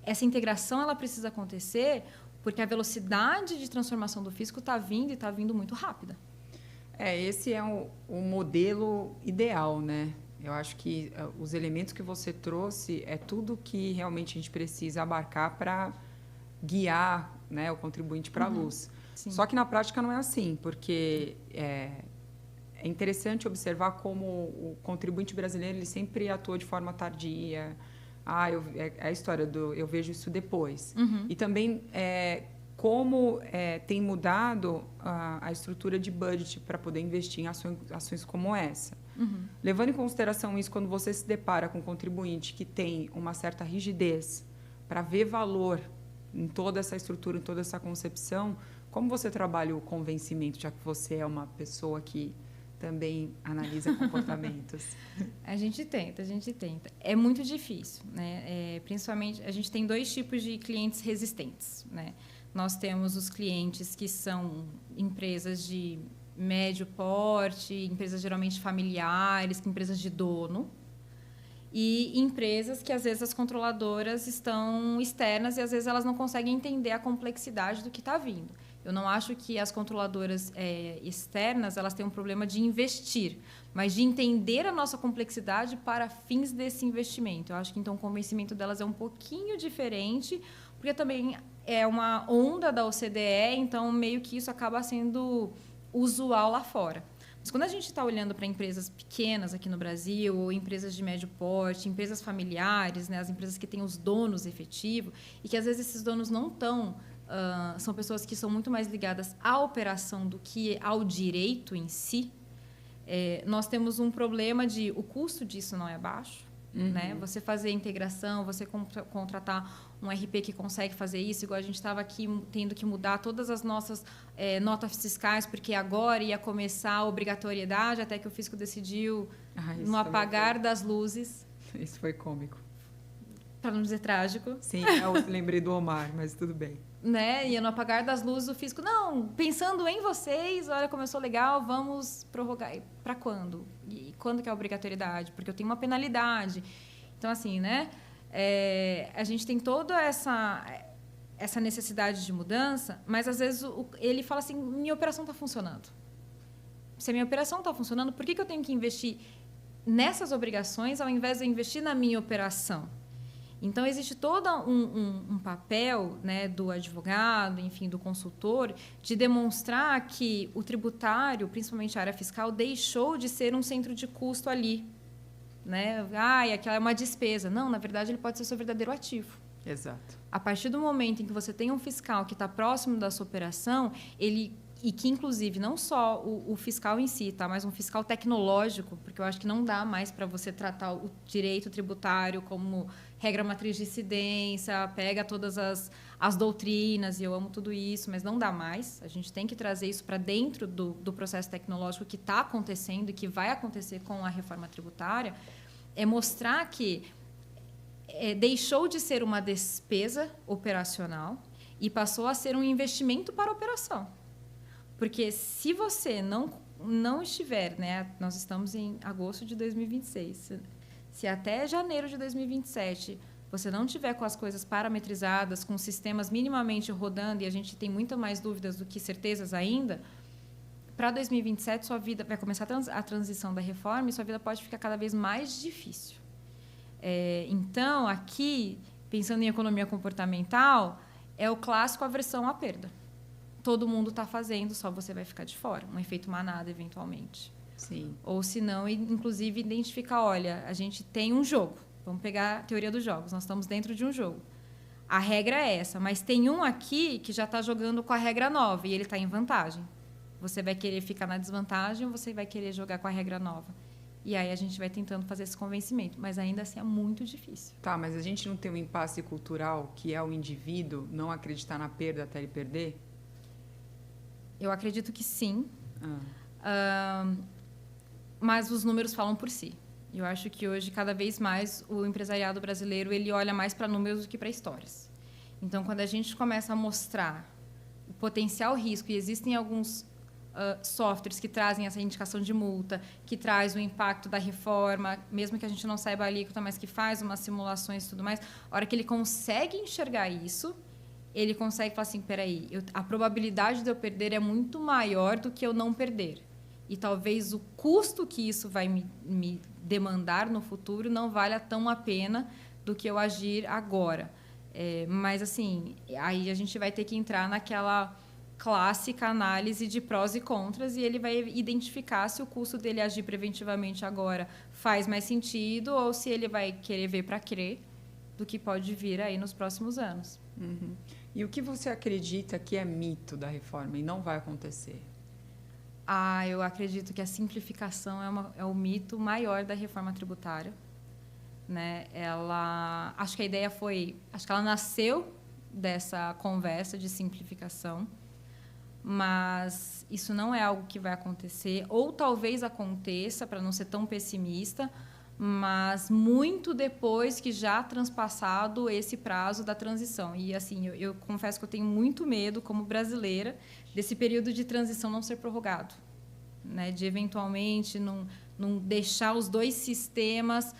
essa integração ela precisa acontecer porque a velocidade de transformação do fisco está vindo e está vindo muito rápida. Esse é o modelo ideal, né? Eu acho que os elementos que você trouxe é tudo que realmente a gente precisa abarcar para guiar, né, o contribuinte para a luz. Sim. Só que na prática não é assim, porque é interessante observar como o contribuinte brasileiro ele sempre atua de forma tardia. É a história do eu vejo isso depois. E também como tem mudado a estrutura de budget para poder investir em ações como essa. Levando em consideração isso, quando você se depara com um contribuinte que tem uma certa rigidez para ver valor em toda essa estrutura, em toda essa concepção, como você trabalha o convencimento, já que você é uma pessoa que também analisa comportamentos? A gente tenta. É muito difícil, né? Principalmente, a gente tem dois tipos de clientes resistentes, né? Nós temos os clientes que são empresas de médio porte, empresas geralmente familiares, empresas de dono, e empresas que, às vezes, as controladoras estão externas e, às vezes, elas não conseguem entender a complexidade do que está vindo. Eu não acho que as controladoras externas elas têm um problema de investir, mas de entender a nossa complexidade para fins desse investimento. Eu acho que, então, o convencimento delas é um pouquinho diferente, porque também é uma onda da OCDE, então, meio que isso acaba sendo usual lá fora. Mas quando a gente está olhando para empresas pequenas aqui no Brasil, ou empresas de médio porte, empresas familiares, né, as empresas que têm os donos efetivos, e que às vezes esses donos não estão, são pessoas que são muito mais ligadas à operação do que ao direito em si, nós temos um problema de o custo disso não é baixo. Né? Você fazer a integração, você contratar um RP que consegue fazer isso, igual a gente estava aqui tendo que mudar todas as nossas notas fiscais, porque agora ia começar a obrigatoriedade, até que o fisco decidiu no apagar das luzes. Isso foi cômico. para não dizer trágico. Sim, eu lembrei do Omar, mas tudo bem. Né? E no apagar das luzes o fisco, não, pensando em vocês, olha como eu sou legal, vamos prorrogar. Para quando? E quando que é a obrigatoriedade? Porque eu tenho uma penalidade. Então, assim, né? A gente tem toda essa necessidade de mudança, mas às vezes ele fala assim, minha operação está funcionando. Se a minha operação está funcionando, por que eu tenho que investir nessas obrigações ao invés de eu investir na minha operação? Então, existe todo um papel, né, do advogado, enfim, do consultor, de demonstrar que o tributário, principalmente a área fiscal, deixou de ser um centro de custo ali. Né? Aquela é uma despesa. Não, na verdade, ele pode ser seu verdadeiro ativo. Exato. A partir do momento em que você tem um fiscal que está próximo da sua operação, e que, inclusive, não só o fiscal em si, tá? Mas um fiscal tecnológico, porque eu acho que não dá mais para você tratar o direito tributário como regra matriz de incidência, pega todas as doutrinas, e eu amo tudo isso, mas não dá mais. A gente tem que trazer isso para dentro do processo tecnológico que está acontecendo e que vai acontecer com a reforma tributária, é mostrar que deixou de ser uma despesa operacional e passou a ser um investimento para a operação. Porque se você não estiver, né, nós estamos em agosto de 2026, se até janeiro de 2027 você não tiver com as coisas parametrizadas, com sistemas minimamente rodando, e a gente tem muito mais dúvidas do que certezas ainda, para 2027 sua vida vai começar a transição da reforma e sua vida pode ficar cada vez mais difícil. Então, aqui, pensando em economia comportamental, é o clássico aversão à perda. Todo mundo está fazendo, só você vai ficar de fora. Um efeito manada, eventualmente. Sim. Ou, se não, inclusive, identificar, olha, a gente tem um jogo. Vamos pegar a teoria dos jogos. Nós estamos dentro de um jogo. A regra é essa, mas tem um aqui que já está jogando com a regra nova e ele está em vantagem. Você vai querer ficar na desvantagem ou você vai querer jogar com a regra nova? E aí a gente vai tentando fazer esse convencimento, mas ainda assim é muito difícil. Tá, mas a gente não tem um impasse cultural que é o indivíduo não acreditar na perda até ele perder? Eu acredito que sim, mas os números falam por si. Eu acho que hoje, cada vez mais, o empresariado brasileiro ele olha mais para números do que para histórias. Então, quando a gente começa a mostrar o potencial risco, e existem alguns softwares que trazem essa indicação de multa, que traz o impacto da reforma, mesmo que a gente não saiba a alíquota, mas que faz umas simulações e tudo mais, a hora que ele consegue enxergar isso, ele consegue falar assim, peraí, a probabilidade de eu perder é muito maior do que eu não perder. E talvez o custo que isso vai me demandar no futuro não valha tão a pena do que eu agir agora. Mas, assim, aí a gente vai ter que entrar naquela clássica análise de prós e contras e ele vai identificar se o custo dele agir preventivamente agora faz mais sentido ou se ele vai querer ver para crer do que pode vir aí nos próximos anos. Uhum. E o que você acredita que é mito da reforma e não vai acontecer? Eu acredito que a simplificação é o mito maior da reforma tributária. Né? Acho que a ideia acho que ela nasceu dessa conversa de simplificação, mas isso não é algo que vai acontecer, ou talvez aconteça, para não ser tão pessimista, mas muito depois que já transpassado esse prazo da transição. E, assim, eu confesso que eu tenho muito medo, como brasileira, desse período de transição não ser prorrogado, né? De, eventualmente, não deixar os dois sistemas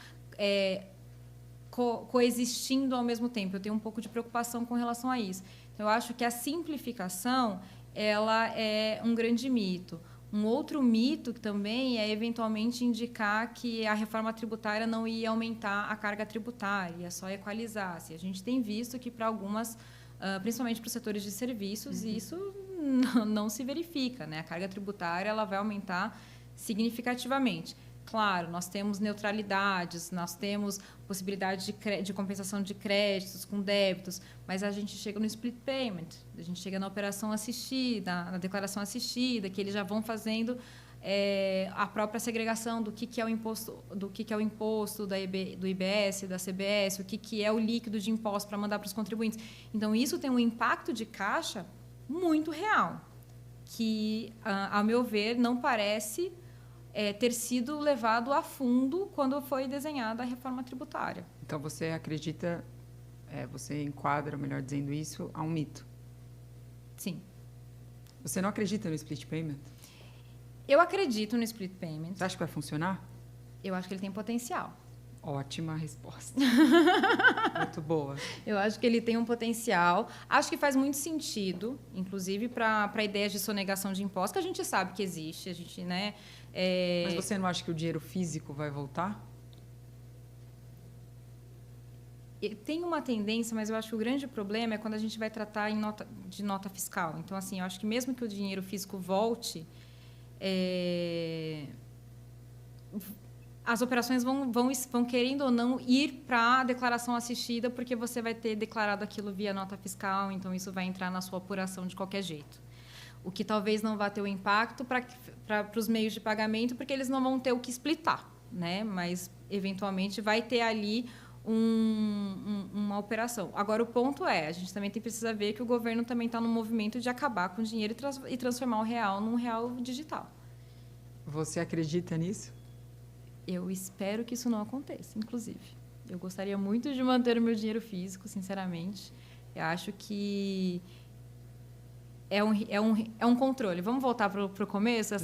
coexistindo ao mesmo tempo. Eu tenho um pouco de preocupação com relação a isso. Então, eu acho que a simplificação ela é um grande mito. Um outro mito também é, eventualmente, indicar que a reforma tributária não ia aumentar a carga tributária, ia só equalizar. A gente tem visto que, para algumas, principalmente para os setores de serviços, isso não se verifica, né? A carga tributária ela vai aumentar significativamente. Claro, nós temos neutralidades, nós temos possibilidade de compensação de créditos com débitos, mas a gente chega no split payment, a gente chega na operação assistida, na declaração assistida, que eles já vão fazendo a própria segregação do que é o imposto, do IBS, da CBS, o que é o líquido de imposto para mandar para os contribuintes. Então, isso tem um impacto de caixa muito real, que, a meu ver, não parece ter sido levado a fundo quando foi desenhada a reforma tributária. Então, você acredita você enquadra, melhor dizendo isso, a um mito. Sim. Você não acredita no split payment? Eu acredito no split payment. Você acha que vai funcionar? Eu acho que ele tem potencial. Ótima resposta. Muito boa. Eu acho que ele tem um potencial. Acho que faz muito sentido, inclusive para ideias de sonegação de impostos, que a gente sabe que existe. A gente, né, Mas você não acha que o dinheiro físico vai voltar? Tem uma tendência, mas eu acho que o grande problema é quando a gente vai tratar de nota fiscal. Então, assim, eu acho que mesmo que o dinheiro físico volte, as operações vão querendo ou não ir para a declaração assistida, porque você vai ter declarado aquilo via nota fiscal, então isso vai entrar na sua apuração de qualquer jeito. O que talvez não vá ter o impacto para os meios de pagamento, porque eles não vão ter o que splitar, né? Mas, eventualmente, vai ter ali uma operação. Agora, o ponto a gente também precisa ver que o governo também está no movimento de acabar com o dinheiro e transformar o real num real digital. Você acredita nisso? Eu espero que isso não aconteça, inclusive. Eu gostaria muito de manter o meu dinheiro físico, sinceramente. Eu acho que é um controle. Vamos voltar para o começo?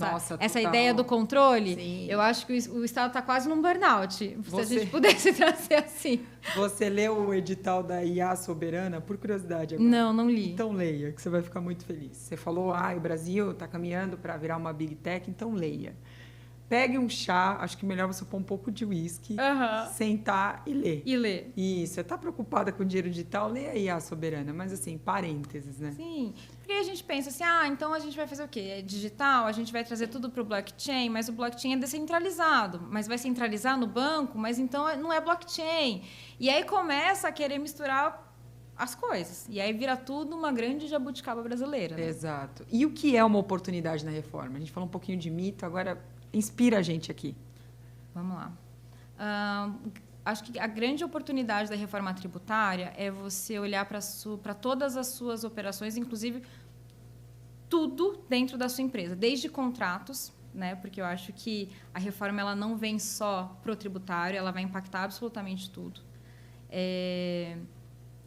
Essa ideia do controle? Sim. Eu acho que o Estado está quase num burnout, se a gente pudesse trazer assim. Você leu o edital da IA Soberana, por curiosidade agora? Não li. Então leia, que você vai ficar muito feliz. Você falou, o Brasil está caminhando para virar uma Big Tech, então leia. Pegue um chá, acho que melhor você pôr um pouco de uísque, sentar e ler. Isso, você está preocupada com o dinheiro digital? Leia aí a Soberana, mas assim, parênteses, né? Sim, porque a gente pensa assim, então a gente vai fazer o quê? É digital, a gente vai trazer tudo para o blockchain, mas o blockchain é descentralizado, mas vai centralizar no banco, mas então não é blockchain. E aí começa a querer misturar as coisas. E aí vira tudo uma grande jabuticaba brasileira. Né? Exato. E o que é uma oportunidade na reforma? A gente falou um pouquinho de mito, agora inspira a gente aqui. Vamos lá. Acho que a grande oportunidade da reforma tributária é você olhar para todas as suas operações, inclusive tudo dentro da sua empresa, desde contratos, né? Porque eu acho que a reforma ela não vem só pro tributário, ela vai impactar absolutamente tudo.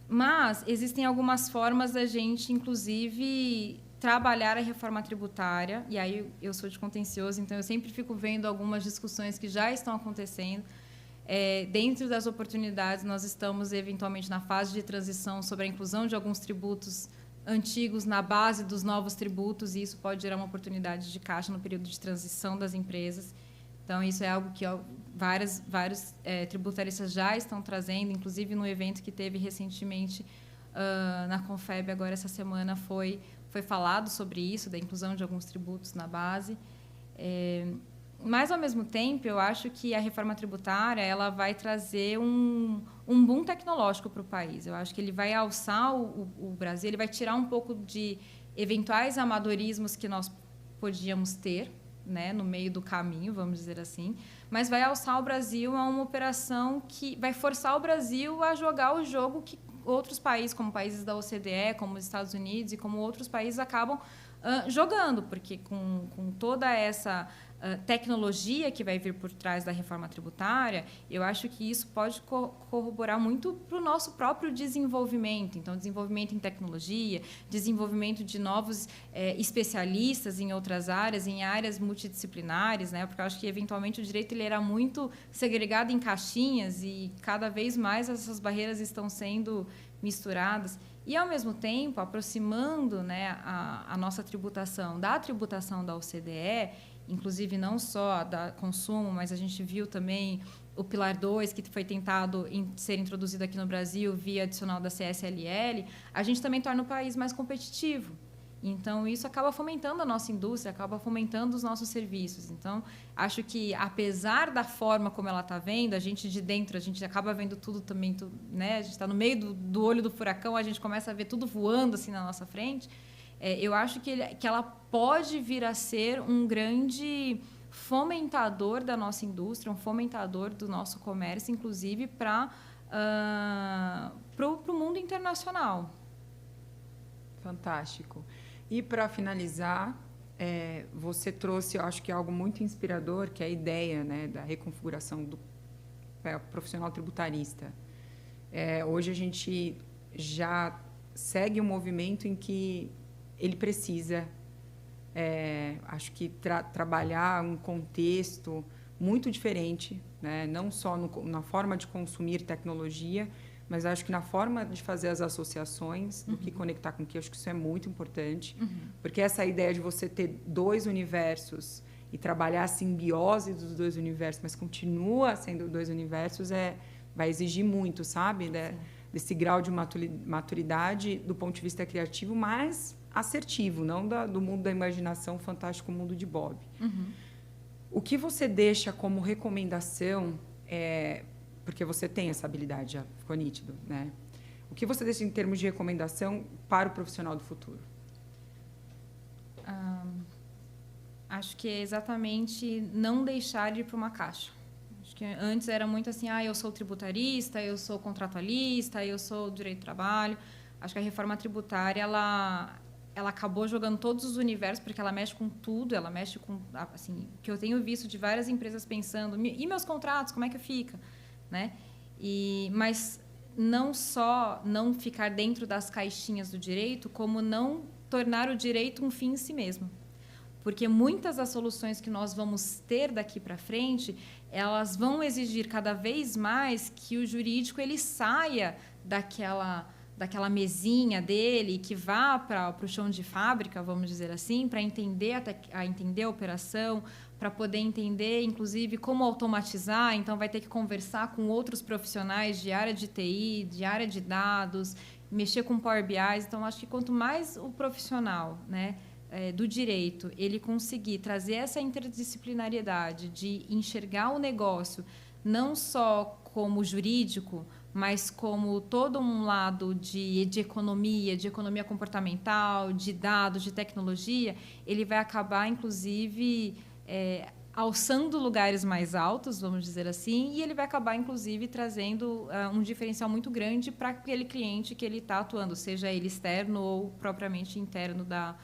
Mas existem algumas formas da gente, inclusive, trabalhar a reforma tributária, e aí eu sou de contencioso, então eu sempre fico vendo algumas discussões que já estão acontecendo. Dentro das oportunidades, nós estamos, eventualmente, na fase de transição sobre a inclusão de alguns tributos antigos na base dos novos tributos, e isso pode gerar uma oportunidade de caixa no período de transição das empresas. Então, isso é algo que vários tributaristas já estão trazendo, inclusive no evento que teve recentemente na Confeb, agora essa semana, foi falado sobre isso, da inclusão de alguns tributos na base. Mas, ao mesmo tempo, eu acho que a reforma tributária ela vai trazer um boom tecnológico para o país. Eu acho que ele vai alçar o Brasil, ele vai tirar um pouco de eventuais amadorismos que nós podíamos ter, né, no meio do caminho, vamos dizer assim, mas vai alçar o Brasil a uma operação que vai forçar o Brasil a jogar o jogo que outros países, como países da OCDE, como os Estados Unidos e como outros países acabam jogando, porque com toda essa tecnologia que vai vir por trás da reforma tributária, eu acho que isso pode corroborar muito para o nosso próprio desenvolvimento. Então, desenvolvimento em tecnologia, desenvolvimento de novos especialistas em outras áreas, em áreas multidisciplinares, né? Porque eu acho que, eventualmente, o direito ele era muito segregado em caixinhas e, cada vez mais, essas barreiras estão sendo misturadas. E, ao mesmo tempo, aproximando, né, a nossa tributação da tributação da OCDE, inclusive não só da consumo, mas a gente viu também o Pilar 2, que foi tentado ser introduzido aqui no Brasil via adicional da CSLL, a gente também torna o país mais competitivo. Então, isso acaba fomentando a nossa indústria, acaba fomentando os nossos serviços. Então, acho que, apesar da forma como ela está vendo, a gente de dentro, a gente acaba vendo tudo também, né? A gente está no meio do olho do furacão, a gente começa a ver tudo voando assim na nossa frente. Eu acho que ela pode vir a ser um grande fomentador da nossa indústria, um fomentador do nosso comércio, inclusive para o mundo internacional. Fantástico. E, para finalizar, você trouxe, eu acho que algo muito inspirador, que é a ideia, né, da reconfiguração do profissional tributarista. Hoje a gente já segue um movimento em que ele precisa, acho que trabalhar um contexto muito diferente, né? Não só na forma de consumir tecnologia, mas acho que na forma de fazer as associações, do que conectar com o que, acho que isso é muito importante. Porque essa ideia de você ter 2 universos e trabalhar a simbiose dos 2 universos, mas continua sendo 2 universos, vai exigir muito, sabe? Desse grau de maturidade do ponto de vista criativo, mas assertivo, não do mundo da imaginação, fantástico mundo de Bob. O que você deixa como recomendação, porque você tem essa habilidade, já ficou nítido, né? O que você deixa em termos de recomendação para o profissional do futuro? Acho que é exatamente não deixar de ir para uma caixa. Acho que antes era muito assim, eu sou tributarista, eu sou contratualista, eu sou direito do trabalho. Acho que a reforma tributária, ela acabou jogando todos os universos, porque ela mexe com tudo, ela mexe com, assim, que eu tenho visto de várias empresas pensando, e meus contratos, como é que fica? Né? Mas não só não ficar dentro das caixinhas do direito, como não tornar o direito um fim em si mesmo. Porque muitas das soluções que nós vamos ter daqui para frente, elas vão exigir cada vez mais que o jurídico ele saia daquela mesinha dele, que vá para o chão de fábrica, vamos dizer assim, para entender a operação, para poder entender, inclusive, como automatizar. Então, vai ter que conversar com outros profissionais de área de TI, de área de dados, mexer com Power BI. Então, acho que quanto mais o profissional, né, do direito, ele conseguir trazer essa interdisciplinariedade de enxergar o negócio não só como jurídico, mas como todo um lado de economia comportamental, de dados, de tecnologia, ele vai acabar, inclusive, alçando lugares mais altos, vamos dizer assim, e ele vai acabar, inclusive, trazendo um diferencial muito grande para aquele cliente que ele está atuando, seja ele externo ou propriamente interno da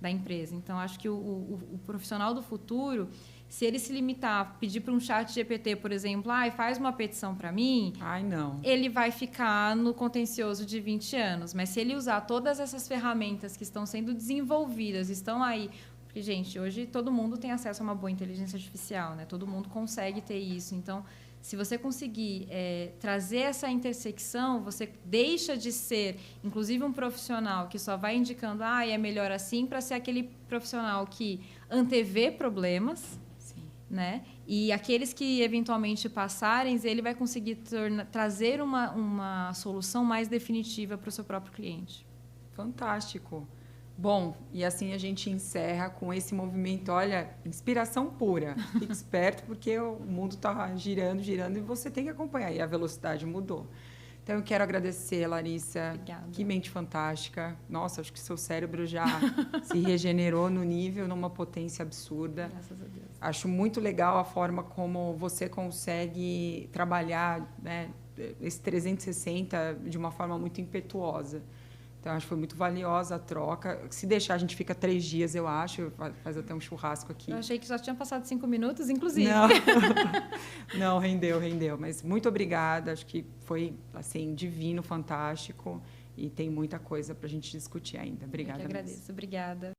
empresa. Então, acho que o profissional do futuro, se ele se limitar a pedir para um chat GPT, por exemplo, faz uma petição para mim, não. Ele vai ficar no contencioso de 20 anos. Mas se ele usar todas essas ferramentas que estão sendo desenvolvidas, estão aí... Porque, gente, hoje todo mundo tem acesso a uma boa inteligência artificial, né? Todo mundo consegue ter isso. Então, se você conseguir trazer essa intersecção, você deixa de ser, inclusive, um profissional que só vai indicando é melhor assim, para ser aquele profissional que antevê problemas, né? E aqueles que eventualmente passarem, ele vai conseguir trazer uma solução mais definitiva para o seu próprio cliente. Fantástico. Bom, e assim a gente encerra com esse movimento, olha, inspiração pura. Fique esperto, porque o mundo está girando, girando, e você tem que acompanhar, e a velocidade mudou. Então, eu quero agradecer, Larissa. Obrigada. Que mente fantástica. Nossa, acho que seu cérebro já se regenerou no nível, numa potência absurda. Graças a Deus. Acho muito legal a forma como você consegue trabalhar, né, esse 360 de uma forma muito impetuosa. Então, acho que foi muito valiosa a troca. Se deixar, a gente fica 3 dias, eu acho. Faz até um churrasco aqui. Eu achei que já tinha passado 5 minutos, inclusive. Não, rendeu. Mas muito obrigada. Acho que foi, assim, divino, fantástico. E tem muita coisa para a gente discutir ainda. Obrigada. Eu que agradeço. Obrigada.